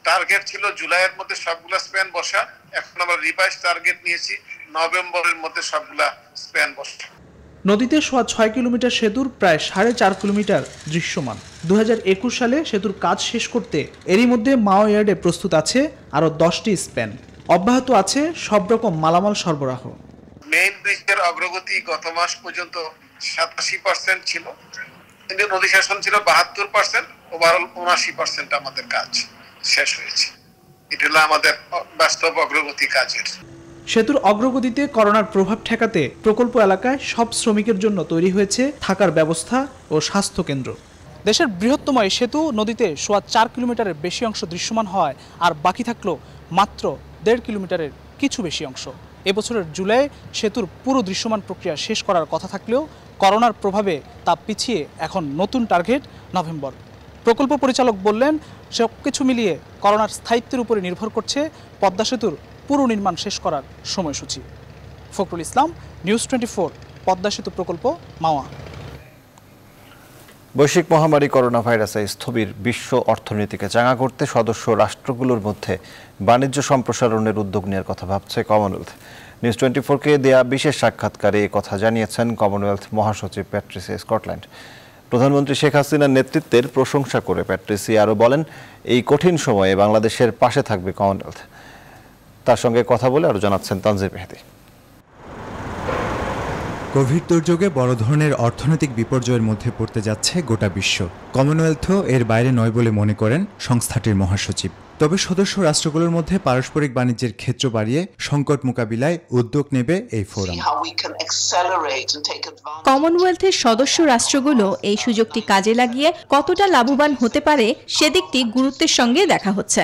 টার্গেট ছিল জুলাইয়ের মধ্যে সবগুলা স্প্যান বসা। এখন আমরা রিভাইজ টার্গেট নিয়েছি নভেম্বরের মধ্যে সবগুলা স্প্যান বসা। নদীতে 6.5 কিলোমিটার সেতুর প্রায় 4.5 কিলোমিটার দৃশ্যমান। 2021 সালে সেতুর কাজ শেষ করতে এরই মধ্যে মাও ইয়ার্ডে প্রস্তুত আছে আরও 10টি স্প্যান। অব্যাহত আছে সব রকম মালামাল সরবরাহ। মেইন ব্রিজের অগ্রগতি গত মাস পর্যন্ত 87% ছিল, কিন্তু নদী শাসন ছিল 72%, ওভারঅল 79% আমাদের কাজ শেষ হয়েছে। এটা হলো আমাদের বাস্তব অগ্রগতি কাজের। সেতুর অগ্রগতিতে করোনার প্রভাব ঠেকাতে প্রকল্প এলাকায় সব শ্রমিকের জন্য তৈরি হয়েছে থাকার ব্যবস্থা ও স্বাস্থ্য কেন্দ্র। দেশের বৃহত্তম এই সেতু নদীতে 4.25 কিলোমিটারের বেশি অংশ দৃশ্যমান হয়, আর বাকি থাকলো মাত্র 1.5 কিলোমিটারের কিছু বেশি অংশ। এবছরের জুলাই সেতুর পুরো দৃশ্যমান প্রক্রিয়া শেষ করার কথা থাকলেও করোনার প্রভাবে তা পিছিয়ে এখন নতুন টার্গেট নভেম্বর। প্রকল্প পরিচালক বললেন, সব কিছু মিলিয়ে করোনার স্থায়িত্বের উপরে নির্ভর করছে পদ্মা সেতুর পুরো নির্মাণ শেষ করার সময়সূচি। ফখরুল ইসলাম, নিউজ 24, পদ্মা সেতু প্রকল্প, মাওয়া। বৈশ্বিক মহামারী করোনা ভাইরাসে স্থবির বিশ্ব অর্থনীতিকে চাঙা করতে সদস্য রাষ্ট্রগুলোর মধ্যে বাণিজ্য সম্প্রসারণের উদ্যোগ নেওয়ার কথা ভাবছে কমনওয়েলথ। নিউজ 24-কে দেয়া বিশেষ সাক্ষাৎকারে এ কথা জানিয়েছেন কমনওয়েলথ মহাসচিব প্যাট্রিসিয়া স্কটল্যান্ড। প্রধানমন্ত্রী শেখ হাসিনার নেতৃত্বের প্রশংসা করে প্যাট্রিসিয়া আরও বলেন, এই কঠিন সময়ে বাংলাদেশের পাশে থাকবে কমনওয়েলথ। তার সঙ্গে কথা বলে আরও জানাচ্ছেন তানজির মেহেদি। কোভিড দুর্যোগে বড় ধরনের অর্থনৈতিক বিপর্যয়ের মধ্যে পড়তে যাচ্ছে গোটা বিশ্ব। কমনওয়েলথও এর বাইরে নয় বলে মনে করেন সংস্থাটির মহাসচিব। তবে সদস্য রাষ্ট্রগুলোর মধ্যে পারস্পরিক বাণিজ্যের ক্ষেত্র বাড়িয়ে সংকট মোকাবিলায় উদ্যোগ নেবে এই ফোরাম। কমনওয়েলথের সদস্য রাষ্ট্রগুলো এই সুযোগটি কাজে লাগিয়ে কতটা লাভবান হতে পারে সেদিকটি গুরুত্বের সঙ্গে দেখা হচ্ছে।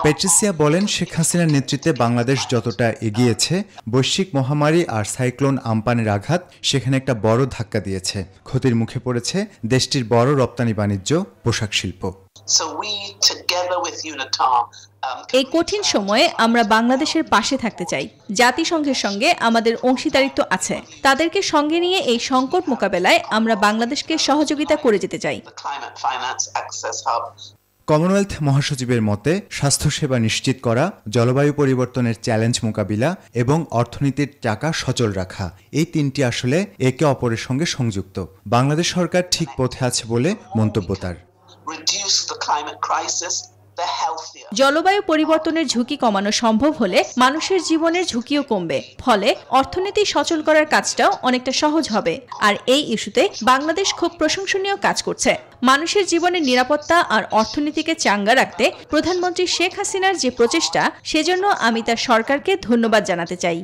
প্যাট্রিসিয়া বলেন, শেখ হাসিনার নেতৃত্বে বাংলাদেশ যতটা এগিয়েছে, বৈশ্বিক মহামারী আর সাইক্লোন আম্পানের আঘাত সেখানে একটা বড় ধাক্কা দিয়েছে। ক্ষতির মুখে পড়েছে দেশটির বড় রপ্তানি বাণিজ্য, পোশাক শিল্প। এই কঠিন সময়ে আমরা বাংলাদেশের পাশে থাকতে চাই। জাতিসংঘের সঙ্গে আমাদের অংশীদারিত্ব আছে, তাদেরকে সঙ্গে নিয়ে এই সংকট মোকাবেলায় আমরা বাংলাদেশকে সহযোগিতা করে যেতে চাই। কমনওয়েলথ মহাসচিবের মতে, স্বাস্থ্যসেবা নিশ্চিত করা, জলবায়ু পরিবর্তনের চ্যালেঞ্জ মোকাবিলা এবং অর্থনীতির চাকা সচল রাখা, এই তিনটি আসলে একে অপরের সঙ্গে সংযুক্ত। বাংলাদেশ সরকার ঠিক পথে আছে বলে মন্তব্য তার। জলবায়ু পরিবর্তনের ঝুঁকি কমানো সম্ভব হলে মানুষের জীবনের ঝুঁকিও কমবে, ফলে অর্থনীতি সচল করার কাজটাও অনেকটা সহজ হবে। আর এই ইস্যুতে বাংলাদেশ খুব প্রশংসনীয় কাজ করছে। মানুষের জীবনের নিরাপত্তা আর অর্থনীতিকে চাঙ্গা রাখতে প্রধানমন্ত্রী শেখ হাসিনার যে প্রচেষ্টা, সেজন্য আমি তার সরকারকে ধন্যবাদ জানাতে চাই।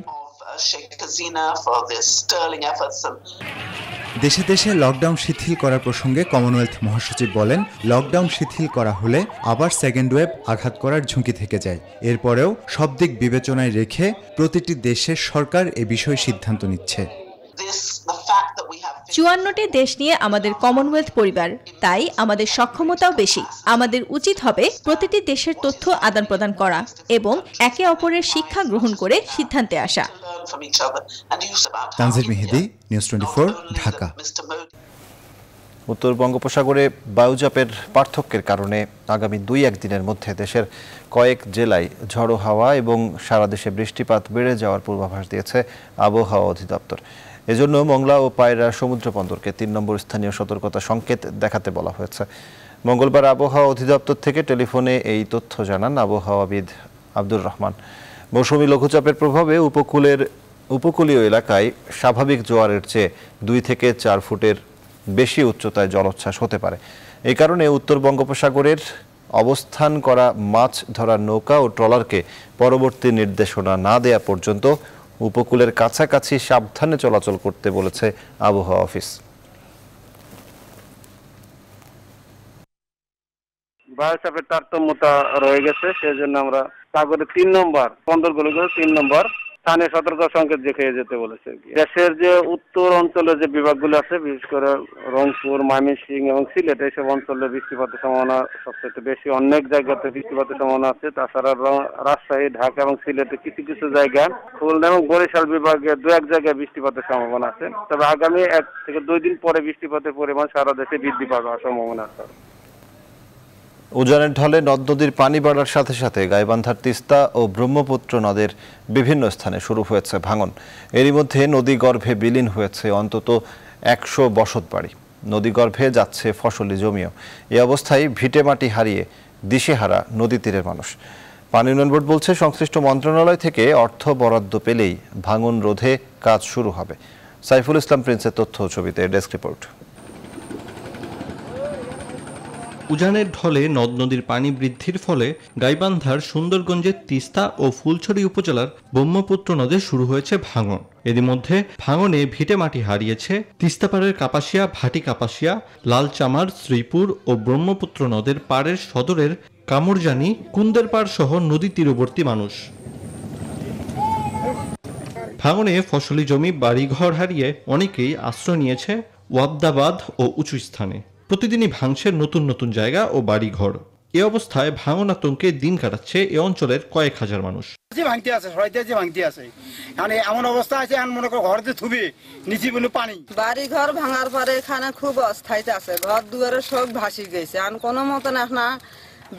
দেশে দেশে লকডাউন শিথিল করার প্রসঙ্গে কমনওয়েলথ মহাসচিব বলেন, লকডাউন শিথিল করা হলে আবার সেকেন্ড ওয়েভ আঘাত করার ঝুঁকি থেকে যায়। এরপরেও সব দিক বিবেচনায় রেখে প্রতিটি দেশের সরকার এ বিষয়ে সিদ্ধান্ত নিচ্ছে। 54টি দেশ নিয়ে আমাদের কমনওয়েলথ পরিবার, তাই আমাদের সক্ষমতাও বেশি। আমাদের উচিত হবে প্রতিটি দেশের তথ্য আদান প্রদান করা এবং একে অপরের শিক্ষা গ্রহণ করে সিদ্ধান্তে আসা। তানজির মেহেদি, নিউজ 24, ঢাকা। উত্তর বঙ্গোপসাগরে বায়ুচাপের পার্থক্যের কারণে আগামী 2-1 দিনের মধ্যে দেশের কয়েক জেলায় ঝড়ো হাওয়া এবং সারা দেশে বৃষ্টিপাত বেড়ে যাওয়ার পূর্বাভাস দিয়েছে আবহাওয়া অধিদপ্তর। এজন্য মংলা ও পায়রা সমুদ্র বন্দরকে 3 নম্বর স্থানীয় সতর্কতা সংকেত দেখাতে বলা হয়েছে। মঙ্গলবার আবহাওয়া অধিদপ্তর থেকে টেলিফোনে এই তথ্য জানান আবহাওয়াবিদ আব্দুর রহমান। মৌসুমী লঘুচাপের প্রভাবে উপকূলীয় এলাকায় স্বাভাবিক জোয়ারের চেয়ে 2 থেকে 4 ফুটের বেশি উচ্চতায় জলোচ্ছ্বাস হতে পারে। এই কারণে উত্তর বঙ্গোপসাগরের অবস্থান করা মাছ ধরার নৌকা ও ট্রলারকে পরবর্তী নির্দেশনা না দেয়া পর্যন্ত উপকূলের কাছাকাছি সাবধানে চলাচল করতে বলেছে আবহাওয়া অফিস। বায়ুচাপের তারতম্যতা রয়ে গেছে, সেজন্য আমরা সাগরে 3 নম্বর বন্দরগুলোকে 3 নম্বর স্থানীয় সতর্ক সংকেত দেখে যেতে বলেছে। দেশের যে উত্তর অঞ্চলে যে বিভাগগুলো আছে, বিশেষ করে রংপুর, ময়মনসিংহ এবং সিলেট, এইসব অঞ্চলে বৃষ্টিপাতের সম্ভাবনা সবচেয়ে বেশি। অনেক জায়গাতে বৃষ্টিপাতের সম্ভাবনা আছে। তাছাড়া রাজশাহী, ঢাকা এবং সিলেটে কিছু কিছু জায়গায়, খুলনা এবং বরিশাল বিভাগে 2-1 জায়গায় বৃষ্টিপাতের সম্ভাবনা আছে। তবে আগামী 1 থেকে 2 দিন পরে বৃষ্টিপাতের পরিমাণ সারা দেশে বৃদ্ধি পাওয়ার সম্ভাবনা আছে। উজানের ঢলে নদ নদীর পানি বাড়ার সাথে সাথে গাইবান্ধার তিস্তা ও ব্রহ্মপুত্র নদের বিভিন্ন স্থানে শুরু হয়েছে ভাঙন। এরই মধ্যে নদীগর্ভে বিলীন হয়েছে অন্তত 100 বসতবাড়ি। নদীগর্ভে যাচ্ছে ফসলি জমিও। এই অবস্থায় ভিটেমাটি হারিয়ে দিশেহারা নদী তীরের মানুষ। পানি উন্নয়ন বোর্ড বলছে, সংশ্লিষ্ট মন্ত্রণালয় থেকে অর্থ বরাদ্দ পেলেই ভাঙন রোধে কাজ শুরু হবে। সাইফুল ইসলাম প্রিন্সের তথ্য ছবিতে ডেস্ক রিপোর্ট। উজানের ঢলে নদ নদীর পানি বৃদ্ধির ফলে গাইবান্ধার সুন্দরগঞ্জের তিস্তা ও ফুলছড়ি উপজেলার ব্রহ্মপুত্র নদে শুরু হয়েছে ভাঙন। এরই মধ্যে ভাঙনে ভিটেমাটি হারিয়েছে তিস্তাপাড়ের কাপাসিয়া, ভাটি কাপাসিয়া, লালচামার, শ্রীপুর ও ব্রহ্মপুত্র নদের পাড়ের সদরের কামরজানি, কুন্দেরপাড় সহ নদী তীরবর্তী মানুষ। ভাঙনে ফসলি জমি, বাড়িঘর হারিয়ে অনেকেই আশ্রয় নিয়েছে ওয়াবদাবাদ ও উঁচু স্থানে। প্রতিদিনই ভাঙছে নতুন নতুন জায়গা ও বাড়িঘর। এ অবস্থায় ভাঙন আতঙ্কে দিন কাটাচ্ছে এ অঞ্চলের কয়েক হাজার মানুষ। ভাঙতে আছে, ভাঙতে আছে, মানে এমন অবস্থা আছে, মনে করো ঘর থুবি নিচে বলে পানি। বাড়ি ঘর ভাঙার পরে এখানে খুব অস্থায়িতে আছে, ঘর দুয়ারে সব ভাসি গেছে, আর কোনো মতন এখন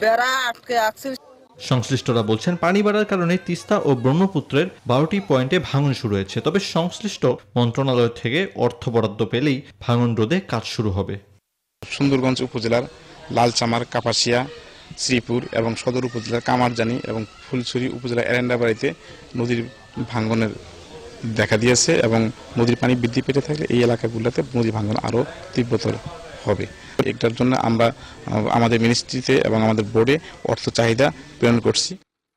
বেড়া আটকে আছে। সংশ্লিষ্টরা বলছেন, পানি বাড়ার কারণে তিস্তা ও ব্রহ্মপুত্রের 12টি পয়েন্টে ভাঙন শুরু হয়েছে। তবে সংশ্লিষ্ট মন্ত্রণালয় থেকে অর্থ বরাদ্দ পেলেই ভাঙন রোধে কাজ শুরু হবে। সুন্দরগঞ্জ উপজেলার লালচামার, কাপাসিয়া, শ্রীপুর এবং সদর উপজেলার কামারজানি এবং ফুলছড়ি উপজেলার এরেন্ডাবাড়িতে নদীর ভাঙনের দেখা দিয়েছে এবং নদীর পানি বৃদ্ধি পেতে থাকলে এই এলাকাগুলোতে নদী ভাঙন আরও তীব্রতর হবে। এটার জন্য আমরা আমাদের মিনিস্ট্রিতে এবং আমাদের বোর্ডে অর্থ চাহিদা প্রেরণ করছি।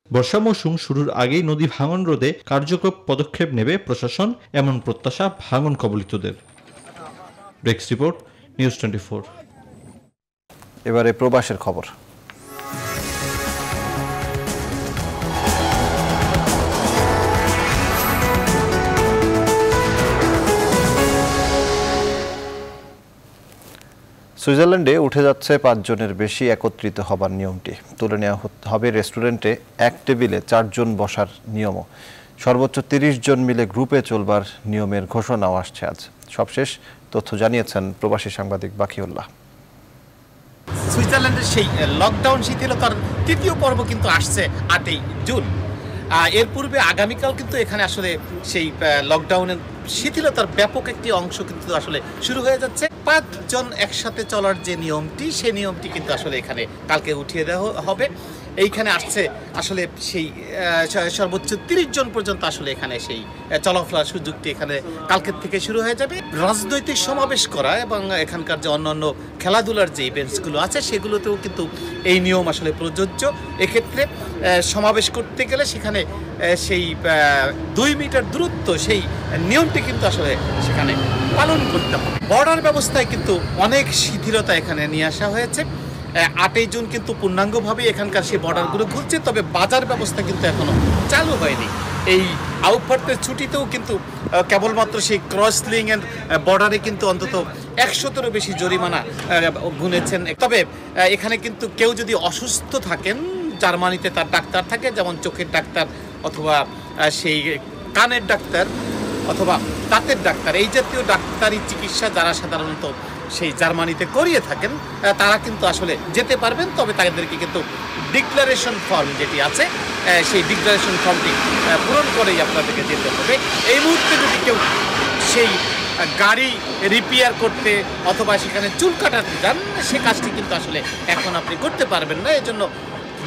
বর্ষা মৌসুম শুরুর আগেই নদী ভাঙন রোধে কার্যকর পদক্ষেপ নেবে প্রশাসন, এমন প্রত্যাশা ভাঙন কবলিতদের। Desk report, news 24। এবারে প্রবাসের খবর। সুইজারল্যান্ডে উঠে যাচ্ছে 5 জনের বেশি একত্রিত হবার নিয়মটি। তুলে নেওয়া হবে রেস্টুরেন্টে এক টেবিলে 4 জন বসার নিয়মও। সর্বোচ্চ 30 জন মিলে গ্রুপে চলবার নিয়মের ঘোষণাও আসছে আজ। সবশেষ তথ্য জানিয়েছেন প্রবাসী সাংবাদিক বাকিউল্লাহ। সুইজারল্যান্ডের সেই লকডাউন শিথিলতার 3য় পর্ব কিন্তু আসছে 8ই জুন। এর পূর্বে আগামীকাল কিন্তু এখানে আসলে সেই লকডাউনের শিথিলতার ব্যাপক একটি অংশ কিন্তু আসলে শুরু হয়ে যাচ্ছে। 5 জন একসাথে চলার যে নিয়মটি, সেই নিয়মটি কিন্তু আসলে এখানে কালকে উঠিয়ে দেওয়া হবে। এইখানে আসছে আসলে সেই সর্বোচ্চ 30 জন পর্যন্ত আসলে এখানে সেই চলাফেরার সুযোগটি এখানে কালকের থেকে শুরু হয়ে যাবে। রাজনৈতিক সমাবেশ করা এবং এখানকার যে অন্যান্য খেলাধুলার যে ইভেন্টসগুলো আছে সেগুলোতেও কিন্তু এই নিয়ম আসলে প্রযোজ্য। এক্ষেত্রে সমাবেশ করতে গেলে সেখানে সেই 2 মিটার দূরত্ব, সেই নিয়মটি কিন্তু আসলে সেখানে পালন করতে হবে। বর্ডার ব্যবস্থায় কিন্তু অনেক শিথিলতা এখানে নিয়ে আসা হয়েছে। 8ই জুন কিন্তু পূর্ণাঙ্গভাবে এখানকার সেই বর্ডারগুলো খুলছে, তবে বাজার ব্যবস্থা কিন্তু এখনো চালু হয়নি। এই আউটফার্টের ছুটিতেও কিন্তু কেবলমাত্র সেই ক্রসলিং এন্ড বর্ডারে কিন্তু অন্তত 100-এরও বেশি জরিমানা গুনেছেন। তবে এখানে কিন্তু কেউ যদি অসুস্থ থাকেন, জার্মানিতে তার ডাক্তার থাকে, যেমন চোখের ডাক্তার অথবা সেই কানের ডাক্তার অথবা দাঁতের ডাক্তার, এই জাতীয় ডাক্তারি চিকিৎসা যারা সাধারণত সেই জার্মানিতে করিয়ে থাকেন তারা কিন্তু আসলে যেতে পারবেন, তবে তাদেরকে কিন্তু ডিক্লারেশন ফর্ম যেটি আছে সেই ডিক্লারেশন ফর্মটি পূরণ করেই আপনাদেরকে যেতে হবে। এই মুহূর্তে যদি কেউ সেই গাড়ি রিপেয়ার করতে অথবা সেখানে চুল কাটাতে যান, সে কাজটি কিন্তু আসলে এখন আপনি করতে পারবেন না। এজন্য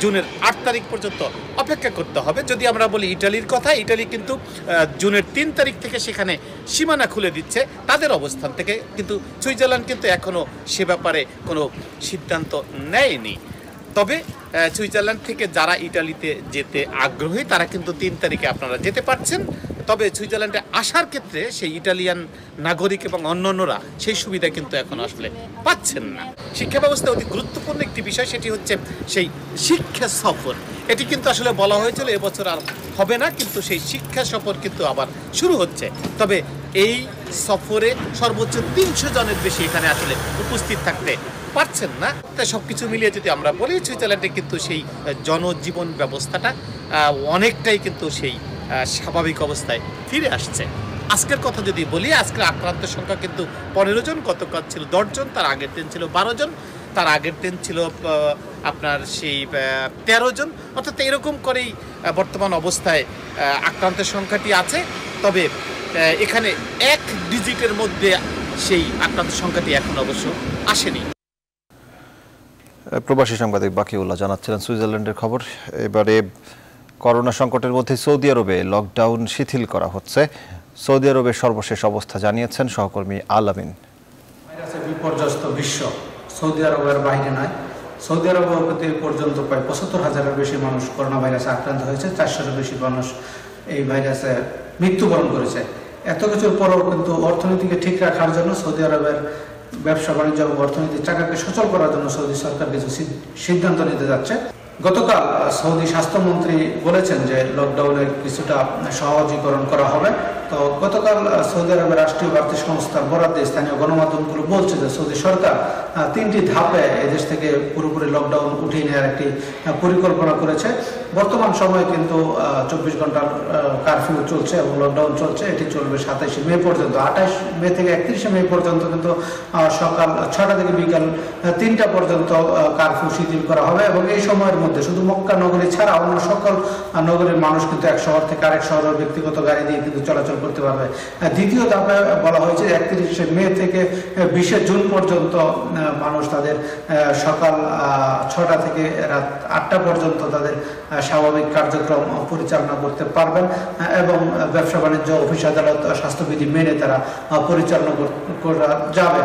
জুনের 8 তারিখ পর্যন্ত অপেক্ষা করতে হবে। যদি আমরা বলি ইটালির কথা, ইটালি কিন্তু জুনের 3 তারিখ থেকে সেখানে সীমানা খুলে দিচ্ছে তাদের অবস্থান থেকে, কিন্তু সুইজারল্যান্ড কিন্তু এখনও সে ব্যাপারে কোনো সিদ্ধান্ত নেয়নি। তবে সুইজারল্যান্ড থেকে যারা ইটালিতে যেতে আগ্রহী তারা কিন্তু 3 তারিখে আপনারা যেতে পারছেন। তবে সুইজারল্যান্ডে আসার ক্ষেত্রে সেই ইটালিয়ান নাগরিক এবং অন্যান্যরা সেই সুবিধা কিন্তু এখন আসলে পাচ্ছেন না। শিক্ষা ব্যবস্থা অতি গুরুত্বপূর্ণ একটি বিষয়, সেটি হচ্ছে সেই শিক্ষা সফর। এটি কিন্তু আসলে বলা হয়েছিল এবছর আর হবে না, কিন্তু সেই শিক্ষা সফর কিন্তু আবার শুরু হচ্ছে। তবে এই সফরে সর্বোচ্চ 300 জনের বেশি এখানে আসলে উপস্থিত থাকতে পারছেন না। তাই সব কিছু মিলিয়ে যদি আমরা বলি, সুইজারল্যান্ডে কিন্তু সেই জনজীবন ব্যবস্থাটা অনেকটাই কিন্তু সেই স্বাভাবিক অবস্থায় ফিরে আসছে। আজকের কথা যদি বলি, আজকের আক্রান্তের সংখ্যা কিন্তু 15 জন, গতকাল ছিল 10 জন, তার আগের দিন ছিল 12 জন, তার আগের দিন ছিল আপনার সেই 13 জন, অর্থাৎ এরকম করেই বর্তমান অবস্থায় আক্রান্তের সংখ্যাটি আছে। তবে এখানে 1 ডিজিটের মধ্যে সেই আক্রান্তের সংখ্যাটি এখন অবশ্য আসেনি। প্রবাসী সাংবাদিক বাকিউল্লাহ জানাচ্ছিলেন সুইজারল্যান্ডের খবর। এবারে করোনা সংকটের মধ্যে সৌদি আরবে লকডাউন শিথিল করা হচ্ছে। সৌদি আরবের সর্বশেষ অবস্থা জানিয়েছেন সহকর্মী আলামিন। ভাইরাসে বিপর্যস্ত বিশ্ব, সৌদি আরবের বাইরে নয়। সৌদি আরবে পর্যন্ত প্রায় ৭৫,০০০-এর বেশি মানুষ করোনা ভাইরাসে আক্রান্ত হয়েছে, 400-এর বেশি মানুষ এই ভাইরাসে মৃত্যুবরণ করেছে। এত কিছুর পরও কিন্তু অর্থনীতিকে ঠিক রাখার জন্য সৌদি আরবের ব্যবসা বাণিজ্য এবং অর্থনীতির চাকাকে সচল করার জন্য সৌদি সরকার কিছু সিদ্ধান্ত নিতে যাচ্ছে। গতকাল সৌদি স্বাস্থ্যমন্ত্রী বলেছেন যে লকডাউনের কিছুটা সহজীকরণ করা হবে। তো গতকাল সৌদি আরবের রাষ্ট্রীয় বার্তা সংস্থার বরাদ্দে স্থানীয় গণমাধ্যমগুলো বলছে যে সৌদি সরকার 3টি ধাপে এদেশ থেকে পুরোপুরি লকডাউন উঠিয়ে নেওয়ার একটি পরিকল্পনা করেছে। বর্তমান সময়ে কিন্তু 24 ঘন্টার কারফিউ চলছে এবং লকডাউন চলছে। এটি চলবে 27 মে পর্যন্ত। 28 মে থেকে 31 মে পর্যন্ত কিন্তু সকাল 6টা থেকে বিকাল 3টা পর্যন্ত কারফিউ শিথিল করা হবে এবং এই সময়ের মধ্যে শুধু মক্কা নগরী ছাড়া অন্য সকল নগরীর মানুষ কিন্তু এক শহর থেকে আরেক শহরের ব্যক্তিগত গাড়ি দিয়ে কিন্তু চলাচল করতে পারবে। দ্বিতীয় ধাপে বলা হয়েছে 31 মে থেকে 20 জুন পর্যন্ত মানুষ তাদের সকাল 6টা থেকে রাত 8টা পর্যন্ত তাদের স্বাভাবিক কার্যক্রম পরিচালনা করতে পারবেন এবং ব্যবসা বাণিজ্য, অফিস আদালত, স্বাস্থ্যবিধি মেনে তারা পরিচালনা করা যাবে।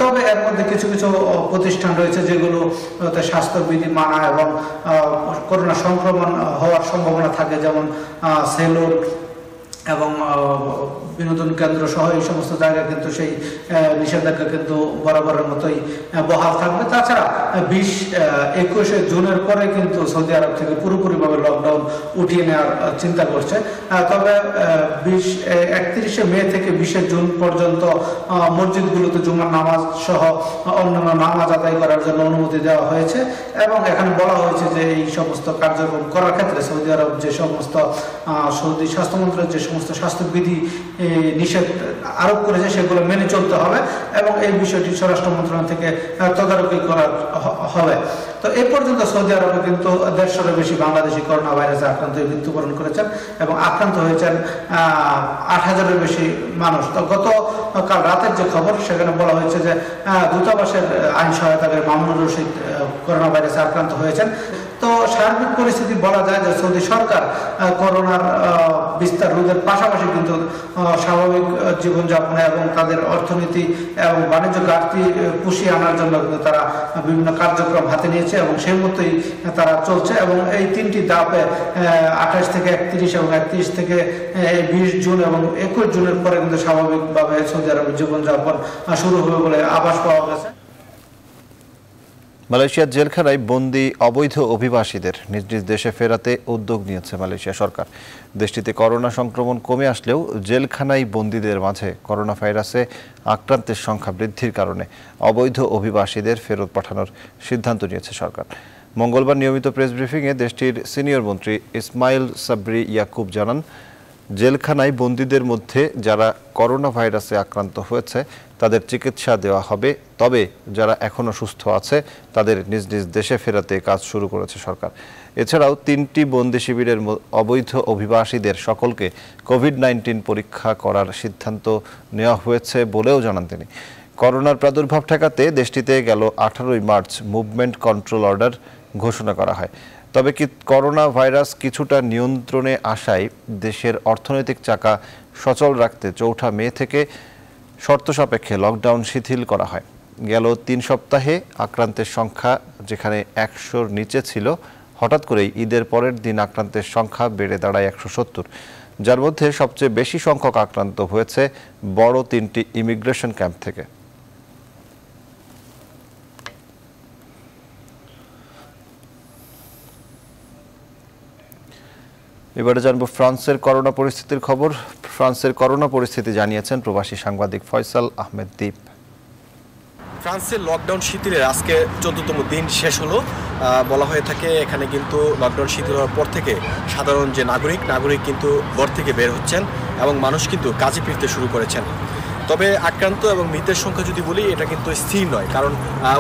তবে এর মধ্যে কিছু কিছু প্রতিষ্ঠান রয়েছে যেগুলো স্বাস্থ্যবিধি মানা এবং করোনা সংক্রমণ হওয়ার সম্ভাবনা থাকে, যেমন সেলুন এবং বিনোদন কেন্দ্র সহ এই সমস্ত জায়গায় কিন্তু সেই নিষেধাজ্ঞা কিন্তু বরাবরের মতোই বহাল থাকবে। তাছাড়া 20-21 জুনের পরে কিন্তু সৌদি আরব থেকে পুরোপুরিভাবে লকডাউন উঠিয়ে নেওয়ার চিন্তা করছে। তবে 31 মে থেকে 20 জুন পর্যন্ত মসজিদগুলোতে জুমার নামাজ সহ অন্যান্য নামাজ আদায় করার জন্য অনুমতি দেওয়া হয়েছে এবং এখানে বলা হয়েছে যে এই সমস্ত কার্যক্রম করার ক্ষেত্রে সৌদি আরব যে সমস্ত সৌদি স্বাস্থ্যমন্ত্রক যে সমস্ত স্বাস্থ্যবিধি নিষেধ আরোপ করেছে সেগুলো মেনে চলতে হবে এবং এই বিষয়টি স্বরাষ্ট্র মন্ত্রণালয় থেকে তদারকি করা হবে। তো এই পর্যন্ত সৌদি আরবে কিন্তু 150-এর বেশি বাংলাদেশি করোনা ভাইরাসে আক্রান্ত হয়ে মৃত্যুবরণ করেছেন এবং আক্রান্ত হয়েছেন 8,000-এর বেশি মানুষ। তো গতকাল রাতের যে খবর সেখানে বলা হয়েছে যে দূতাবাসের আইন সহায়তাকারী মামুনুর রশিদ করোনা ভাইরাসে আক্রান্ত হয়েছেন। তো সার্বিক পরিস্থিতি বলা যায় যে সৌদি সরকার করোনার বিস্তার রোধের পাশাপাশি কিন্তু স্বাভাবিক জীবনযাপনে এবং তাদের অর্থনীতি এবং বাণিজ্য ঘাটতি পুষিয়ে আনার জন্য কিন্তু তারা বিভিন্ন কার্যক্রম হাতে নিয়েছে এবং সেই মতোই তারা চলছে এবং এই 3টি ধাপে 28 থেকে 31 এবং 31 থেকে 20 জুন এবং 21 জুনের পরে কিন্তু স্বাভাবিকভাবে সৌদি আরবের জীবনযাপন শুরু হবে বলে আভাস পাওয়া গেছে। মালয়েশিয়ার জেলখানায় বন্দী অবৈধ অভিবাসীদের নিজ নিজ দেশে ফেরাতে উদ্যোগ নিয়েছে মালয়েশিয়া সরকার। দেশটিতে করোনা সংক্রমণ কমে আসলেও জেলখানায় বন্দীদের মাঝে করোনা ভাইরাসে আক্রান্তের সংখ্যা বৃদ্ধির কারণে অবৈধ অভিবাসীদের ফেরত পাঠানোর সিদ্ধান্ত নিয়েছে সরকার। মঙ্গলবার নিয়মিত প্রেস ব্রিফিংয়ে দেশটির সিনিয়র মন্ত্রী ইসমাইল সাবরি ইয়াকুব জানান, জেলখানায় বন্দীদের মধ্যে যারা করোনা ভাইরাসে আক্রান্ত হয়েছে তাদের চিকিৎসা দেওয়া হবে, তবে যারা এখনও সুস্থ আছে তাদের নিজ নিজ দেশে ফেরাতে কাজ শুরু করেছে সরকার। এছাড়াও 3টি বন্দি শিবিরের অবৈধ অভিবাসীদের সকলকে কোভিড-19 পরীক্ষা করার সিদ্ধান্ত নেওয়া হয়েছে বলেও জানান তিনি। করোনার প্রাদুর্ভাব ঠেকাতে দেশটিতে গেল 18 মার্চ মুভমেন্ট কন্ট্রোল অর্ডার ঘোষণা করা হয়। তবে কি করোনা ভাইরাস কিছুটা নিয়ন্ত্রণে আসায় দেশের অর্থনৈতিক চাকা সচল রাখতে 4 মে থেকে শর্ত সাপেক্ষে লকডাউন শিথিল করা হয়। গেল 3 সপ্তাহে আক্রান্তের সংখ্যা যেখানে 100-র নিচে ছিল, হঠাৎ করেই ঈদের পরের দিন আক্রান্তের সংখ্যা বেড়ে দাঁড়ায় 170, যার মধ্যে সবচেয়ে বেশি সংখ্যক আক্রান্ত হয়েছে বড় 3টি ইমিগ্রেশন ক্যাম্প থেকে। এবারে জানবো ফ্রান্সের করোনা পরিস্থিতির খবর। ফ্রান্সের করোনা পরিস্থিতি জানিয়েছেন প্রবাসী সাংবাদিক ফয়সাল আহমেদ দীপ। ফ্রান্সের লকডাউন শিথিলের আজকে 14তম দিন শেষ হলো। বলা হয়ে থাকে এখানে কিন্তু লকডাউন শিথিল হওয়ার পর থেকে সাধারণ যে নাগরিক কিন্তু ঘর থেকে বের হচ্ছেন এবং মানুষ কিন্তু কাজে ফিরতে শুরু করেছেন। তবে আক্রান্ত এবং মৃতের সংখ্যা যদি বলি, এটা কিন্তু স্থির নয়, কারণ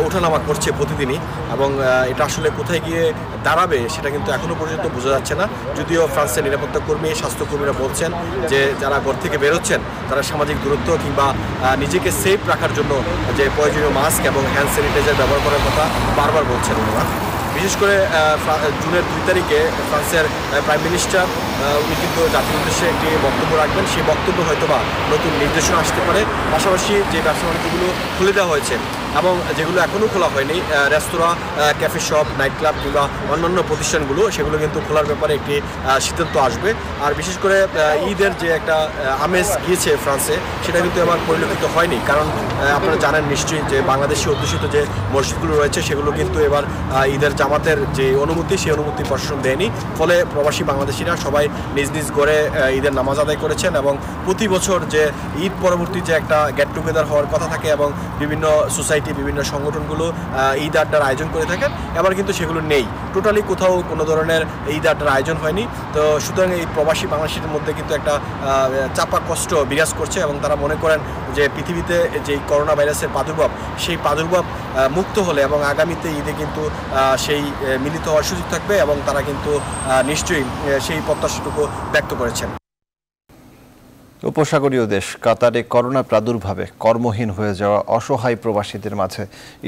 ওঠানামা করছে প্রতিদিনই এবং এটা আসলে কোথায় গিয়ে দাঁড়াবে সেটা কিন্তু এখনও পর্যন্ত বোঝা যাচ্ছে না। যদিও ফ্রান্সের নিরাপত্তা কর্মী, স্বাস্থ্যকর্মীরা বলছেন যে যারা ঘর থেকে বেরোচ্ছেন তারা সামাজিক দূরত্ব কিংবা নিজেকে সেফ রাখার জন্য যে প্রয়োজনীয় মাস্ক এবং হ্যান্ড স্যানিটাইজার ব্যবহার করার কথা বারবার বলছেন ওনারা। বিশেষ করে জুনের 2 তারিখে ফ্রান্সের প্রাইম মিনিস্টার উনি কিন্তু জাতির উদ্দেশ্যে একটি বক্তব্য রাখবেন। সেই বক্তব্য হয়তোবা নতুন নির্দেশনা আসতে পারে। পাশাপাশি যে ব্যবসা বাণিজ্যগুলো খুলে দেওয়া হয়েছে এবং যেগুলো এখনও খোলা হয়নি, রেস্তোরাঁ, ক্যাফে শপ, নাইট ক্লাব কিংবা অন্যান্য প্রতিষ্ঠানগুলো, সেগুলো কিন্তু খোলার ব্যাপারে একটি সিদ্ধান্ত আসবে। আর বিশেষ করে ঈদের যে একটা আমেজ গিয়েছে ফ্রান্সে, সেটা কিন্তু এবার পরিলক্ষিত হয়নি, কারণ আপনারা জানেন নিশ্চয়ই যে বাংলাদেশি অধ্যুষিত যে মসজিদগুলো রয়েছে সেগুলো কিন্তু এবার ঈদের জামাতের যে অনুমতি, সেই অনুমতি প্রশাসন দেয়নি। ফলে প্রবাসী বাংলাদেশিরা সবাই নিজ নিজ ঘরে ঈদের নামাজ আদায় করেছেন এবং প্রতি বছর যে ঈদ পরবর্তী যে একটা গেট টুগেদার হওয়ার কথা থাকে এবং বিভিন্ন সোসাইটি, বিভিন্ন সংগঠনগুলো ঈদ আড্ডার আয়োজন করে থাকেন, এবার কিন্তু সেগুলো নেই। টোটালি কোথাও কোনো ধরনের ঈদ আড্ডার আয়োজন হয়নি। তো সুতরাং এই প্রবাসী বাংলাদেশিদের মধ্যে কিন্তু একটা চাপা কষ্ট বিরাজ করছে এবং তারা মনে করেন যে পৃথিবীতে যে করোনা ভাইরাসের প্রাদুর্ভাব, সেই প্রাদুর্ভাব মুক্ত হলে এবং আগামীতে ঈদে কিন্তু সেই মিলিত হওয়ার সুযোগ থাকবে এবং তারা কিন্তু নিশ্চয়ই সেই প্রত্যাশাটুকু ব্যক্ত করেছেন। উপসাগরীয় দেশ কাতারে করোনা প্রাদুর্ভাবে কর্মহীন হয়ে যাওয়া অসহায় প্রবাসীদের মাঝে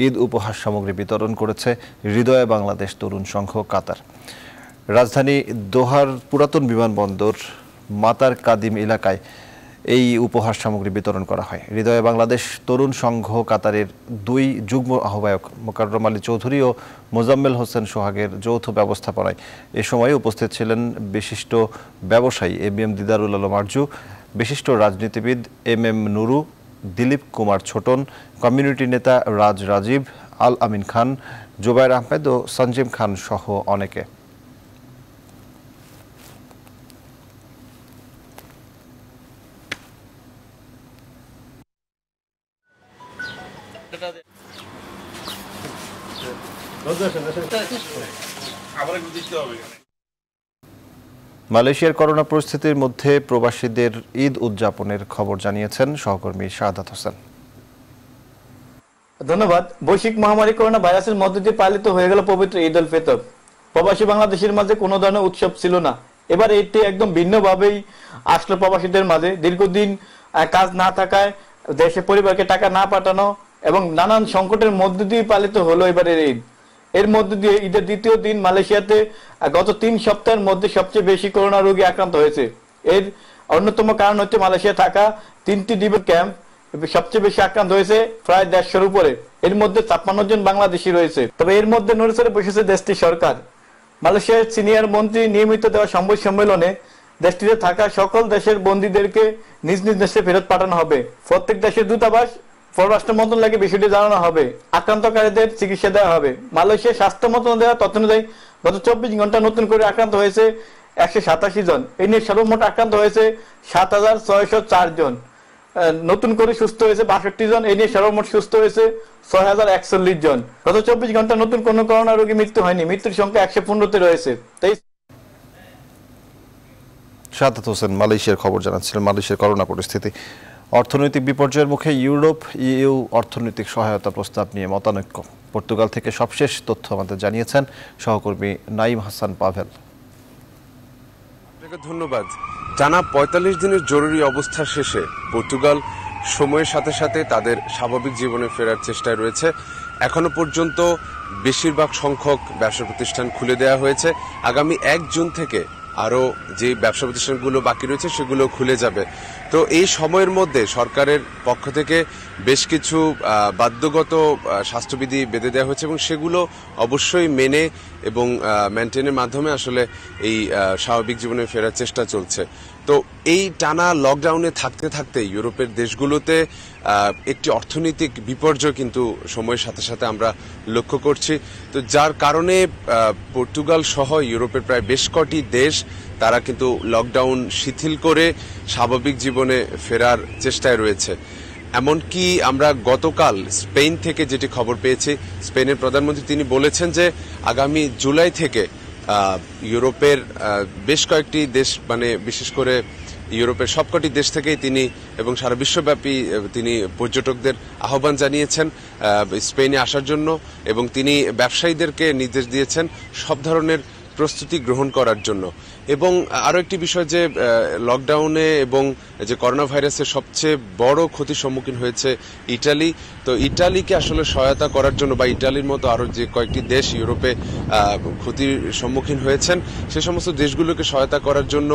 ঈদ উপহার সামগ্রী বিতরণ করেছে হৃদয়ে বাংলাদেশ তরুণ সংঘ কাতার। রাজধানী দোহার পুরাতন বিমানবন্দর মাতার কাদিম এলাকায় এই উপহার সামগ্রী বিতরণ করা হয়। হৃদয়ে বাংলাদেশ তরুণ সংঘ কাতারের 2 যুগ্ম আহ্বায়ক মোকাররম আলী চৌধুরী ও মোজাম্মেল হোসেন সোহাগের যৌথ ব্যবস্থাপনায় এ সময় উপস্থিত ছিলেন বিশিষ্ট ব্যবসায়ী এবিএম দিদারুল আলম আরজু, বিশিষ্ট রাজনীতিবিদ এমএম নুরু, দিলীপ কুমার ছোটন, কমিউনিটি নেতা রাজীব, আল আমিন খান, জুবায়ের আহমেদ ও সঞ্জিম খান সহ অনেকে। মালয়েশিয়ার করোনা পরিস্থিতির মধ্যে প্রবাসীদের ঈদ উদযাপনের খবর জানিয়েছেন সহকর্মী শাহাদাত হোসেন। ধন্যবাদ। বৈশ্বিক মহামারী করোনা ভাইরাসের মধ্য দিয়ে পালিত হয়ে গেল পবিত্র ঈদ উল ফিতর। প্রবাসী বাংলাদেশের মাঝে কোনো ধরনের উৎসব ছিল না। এবার এটি একদম ভিন্নভাবেই আসলো প্রবাসীদের মাঝে। দীর্ঘদিন কাজ না থাকায়, দেশে পরিবারকে টাকা না পাঠানো এবং নানান সংকটের মধ্য দিয়ে পালিত হলো এবারের ঈদ। এর মধ্যে দিয়ে ঈদের দ্বিতীয় দিন মালয়েশিয়াতে গত 3 সপ্তাহের মধ্যে সবচেয়ে বেশি করোনা রোগী আক্রান্ত হয়েছে। এর অন্যতম কারণ হচ্ছে মালয়েশিয়া থাকা 3টি ডিবি ক্যাম্প সবচেয়ে বেশি আক্রান্ত হয়েছে প্রায় 150-র উপরে। এর মধ্যে 56 জন বাংলাদেশি রয়েছে। তবে এর মধ্যে নড়েচড়ে বসেছে দেশটির সরকার। মালয়েশিয়ার সিনিয়র মন্ত্রী নিয়মিত দেওয়া সংবাদ সম্মেলনে দেশটিতে থাকা সকল দেশের বন্দীদেরকে নিজ নিজ দেশে ফেরত পাঠানো হবে। প্রত্যেক দেশের দূতাবাস, পররাষ্ট্র মন্ত্রণালয়কে বিষয়টি জানানো হবে। আক্রান্তকারীদের চিকিৎসা দেওয়া হবে। মালয়েশিয়ার স্বাস্থ্য মন্ত্রণালয় দেওয়া তথ্য অনুযায়ী গত 24 ঘন্টা নতুন করে আক্রান্ত হয়েছে 187 জন। এই নিয়ে সর্বমোট আক্রান্ত হয়েছে 7604 জন। নতুন করে সুস্থ হয়েছে 62 জন। এই নিয়ে সর্বমোট সুস্থ হয়েছে 6041 জন। গত 24 ঘন্টা নতুন কোনো করোনা রোগী মৃত্যু হয়নি। মৃত্যুর সংখ্যা 115-তে রয়েছে। শাহাদাত হোসেন মালয়েশিয়ার খবর জানাচ্ছিলেন। মালয়েশিয়ার করোনা পরিস্থিতি। অর্থনৈতিক বিপর্যয়ের মুখে ইউরোপ ইউ অর্থনৈতিক সহায়তা প্রস্তাব নিয়ে মতানৈক্য। পর্তুগাল থেকে সবশেষ তথ্য আমাদের জানিয়েছেন সহকর্মী নাইম হাসান পাভেল। ধন্যবাদ। টানা ৪৫ দিনের জরুরি অবস্থা শেষে পর্তুগাল সময়ের সাথে সাথে তাদের স্বাভাবিক জীবনে ফেরার চেষ্টায় রয়েছে। এখনো পর্যন্ত বেশিরভাগ সংখ্যক ব্যবসা প্রতিষ্ঠান খুলে দেওয়া হয়েছে। আগামী ১ জুন থেকে আরও যে ব্যবসা প্রতিষ্ঠানগুলো বাকি রয়েছে সেগুলো খুলে যাবে। তো এই সময়ের মধ্যে সরকারের পক্ষ থেকে বেশ কিছু বাধ্যগত স্বাস্থ্যবিধি বেঁধে দেওয়া হয়েছে এবং সেগুলো অবশ্যই মেনে এবং মেনটেনের মাধ্যমে আসলে এই স্বাভাবিক জীবনে ফেরার চেষ্টা চলছে। তো এই টানা লকডাউনে থাকতে থাকতে ইউরোপের দেশগুলোতে একটি অর্থনৈতিক বিপর্যয় কিন্তু সময়ের সাথে সাথে আমরা লক্ষ্য করছি। তো যার কারণে পর্তুগাল সহ ইউরোপের প্রায় বেশ কটি দেশ তারা কিন্তু লকডাউন শিথিল করে স্বাভাবিক জীবনে ফেরার চেষ্টায় রয়েছে। এমনকি আমরা গতকাল স্পেন থেকে যেটি খবর পেয়েছি, স্পেনের প্রধানমন্ত্রী তিনি বলেছেন যে আগামী জুলাই থেকে ইউরোপের বেশ কয়েকটি দেশ মানে বিশেষ করে ইউরোপের সবকটি দেশ থেকেই তিনি এবং সারা বিশ্বব্যাপী তিনি পর্যটকদের আহ্বান জানিয়েছেন স্পেনে আসার জন্য এবং তিনি ব্যবসায়ীদেরকে নির্দেশ দিয়েছেন সব ধরনের প্রস্তুতি গ্রহণ করার জন্য। এবং আরও একটি বিষয় যে লকডাউনে এবং যে করোনা ভাইরাসের সবচেয়ে বড় ক্ষতির সম্মুখীন হয়েছে ইটালি। তো ইটালিকে আসলে সহায়তা করার জন্য বা ইটালির মতো আরও যে কয়েকটি দেশ ইউরোপে ক্ষতির সম্মুখীন হয়েছেন সে সমস্ত দেশগুলোকে সহায়তা করার জন্য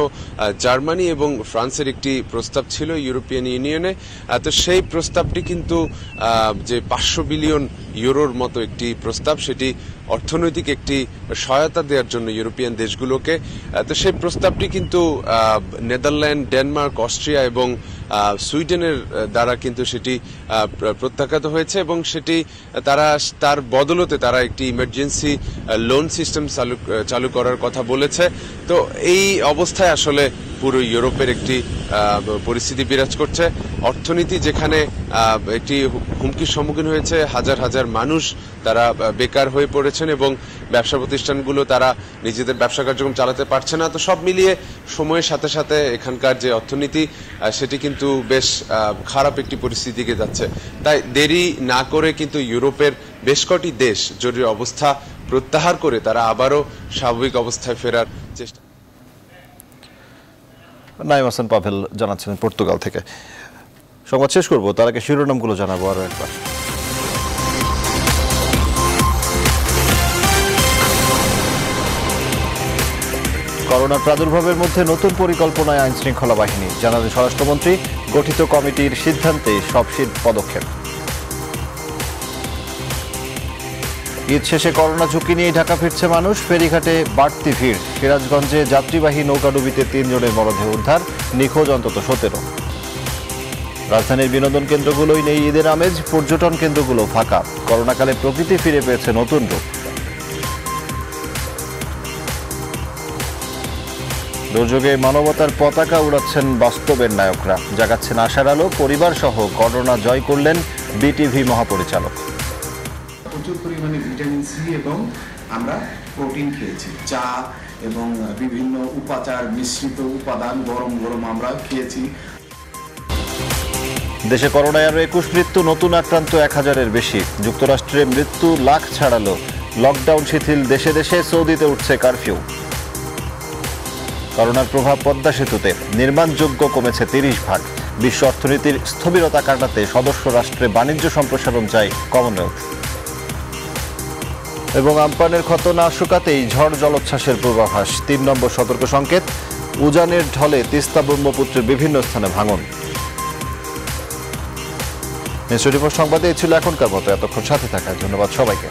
জার্মানি এবং ফ্রান্সের একটি প্রস্তাব ছিল ইউরোপিয়ান ইউনিয়নে। তো সেই প্রস্তাবটি কিন্তু যে 500 বিলিয়ন ইউরোর মতো একটি প্রস্তাব, সেটি অর্থনৈতিক একটি সহায়তা দেওয়ার জন্য ইউরোপিয়ান দেশগুলোকে। তো সেই প্রস্তাবটি কিন্তু নেদারল্যান্ড, ডেনমার্ক, অস্ট্রিয়া এবং সুইডেনের দ্বারা কিন্তু সেটি প্রত্যাখ্যাত হয়েছে এবং সেটি তার বদলতে তারা একটি ইমার্জেন্সি লোন সিস্টেম চালু করার কথা বলেছে। তো এই অবস্থায় আসলে পুরো ইউরোপের একটি পরিস্থিতি বিরাজ করছে। অর্থনীতি যেখানে একটি হুমকির সম্মুখীন হয়েছে, হাজার হাজার মানুষ তারা বেকার হয়ে পড়েছেন এবং ব্যবসা প্রতিষ্ঠানগুলো তারা নিজেদের ব্যবসা কার্যক্রম চালাতে পারছে না। তো সব মিলিয়ে সময়ের সাথে সাথে এখানকার যে অর্থনীতি সেটি কিন্তু বেশ খারাপ একটি পরিস্থিতিকে যাচ্ছে। তাই দেরি না করে কিন্তু ইউরোপের বেশ কটি দেশ জরুরি অবস্থা প্রত্যাহার করে তারা আবারও স্বাভাবিক অবস্থায় ফেরার চেষ্টা। নাইম হাসান পাভেল জানাচ্ছিলেন পর্তুগাল থেকে। সংবাদ শেষ করবো, তার আগে শিরোনামগুলো জানাবো আরো একবার। করোনার প্রাদুর্ভাবের মধ্যে নতুন পরিকল্পনায় আইন শৃঙ্খলা বাহিনী, জানালেন স্বরাষ্ট্রমন্ত্রী। গঠিত কমিটির সিদ্ধান্তে সব পদক্ষেপ। ঈদ শেষে করোনা ঝুঁকি নিয়ে ঢাকা ফিরছে মানুষ, ফেরিঘাটে বাড়তি ভিড়। সিরাজগঞ্জে যাত্রীবাহী নৌকাডুবিতে 3 জনের মরদেহ উদ্ধার, নিখোঁজ অন্তত 17। রাজধানীর বিনোদন কেন্দ্রগুলোই নেই ঈদের আমেজ, পর্যটন কেন্দ্রগুলো ফাঁকা। করোনাকালে প্রকৃতি ফিরে পেয়েছে নতুন রূপ। দুর্যোগে মানবতার পতাকা উড়াচ্ছেন বাস্তবের নায়করা, জাগাচ্ছেন আশার আলো। পরিবার সহ করোনা জয় করলেন বিটিভি মহাপরিচালক। প্রচুর পরিমাণে ভিটামিন সি এবং আমরা প্রোটিন খেয়েছি, চা এবং বিভিন্ন উপাচার মিশ্রিত উপাদান গরম গরম আমরা খেয়েছি। দেশে করোনায় আরও 21 মৃত্যু, নতুন আক্রান্ত 1000-এর বেশি। যুক্তরাষ্ট্রে মৃত্যু লাখ ছাড়ালো, লকডাউন শিথিল দেশে দেশে। সৌদিতে উঠছে কারফিউ। করোনার প্রভাব পদ্মা সেতুতে, নির্মাণযোগ্য কমেছে 30%। বিশ্ব অর্থনীতির স্থবিরতা কাটাতে সদস্য রাষ্ট্রে বাণিজ্য সম্প্রসারণ চাই কমনওয়েলথ। এবং আমপানের ক্ষত না শুকাতেই ঝড় জলোচ্ছ্বাসের পূর্বাভাস, 3 নম্বর সতর্ক সংকেত। উজানের ঢলে তিস্তা ব্রহ্মপুত্রের বিভিন্ন স্থানে ভাঙন। নিউজ 24 সংবাদে ছিল এখনকার মতো। এতক্ষণ সাথে থাকার ধন্যবাদ সবাইকে।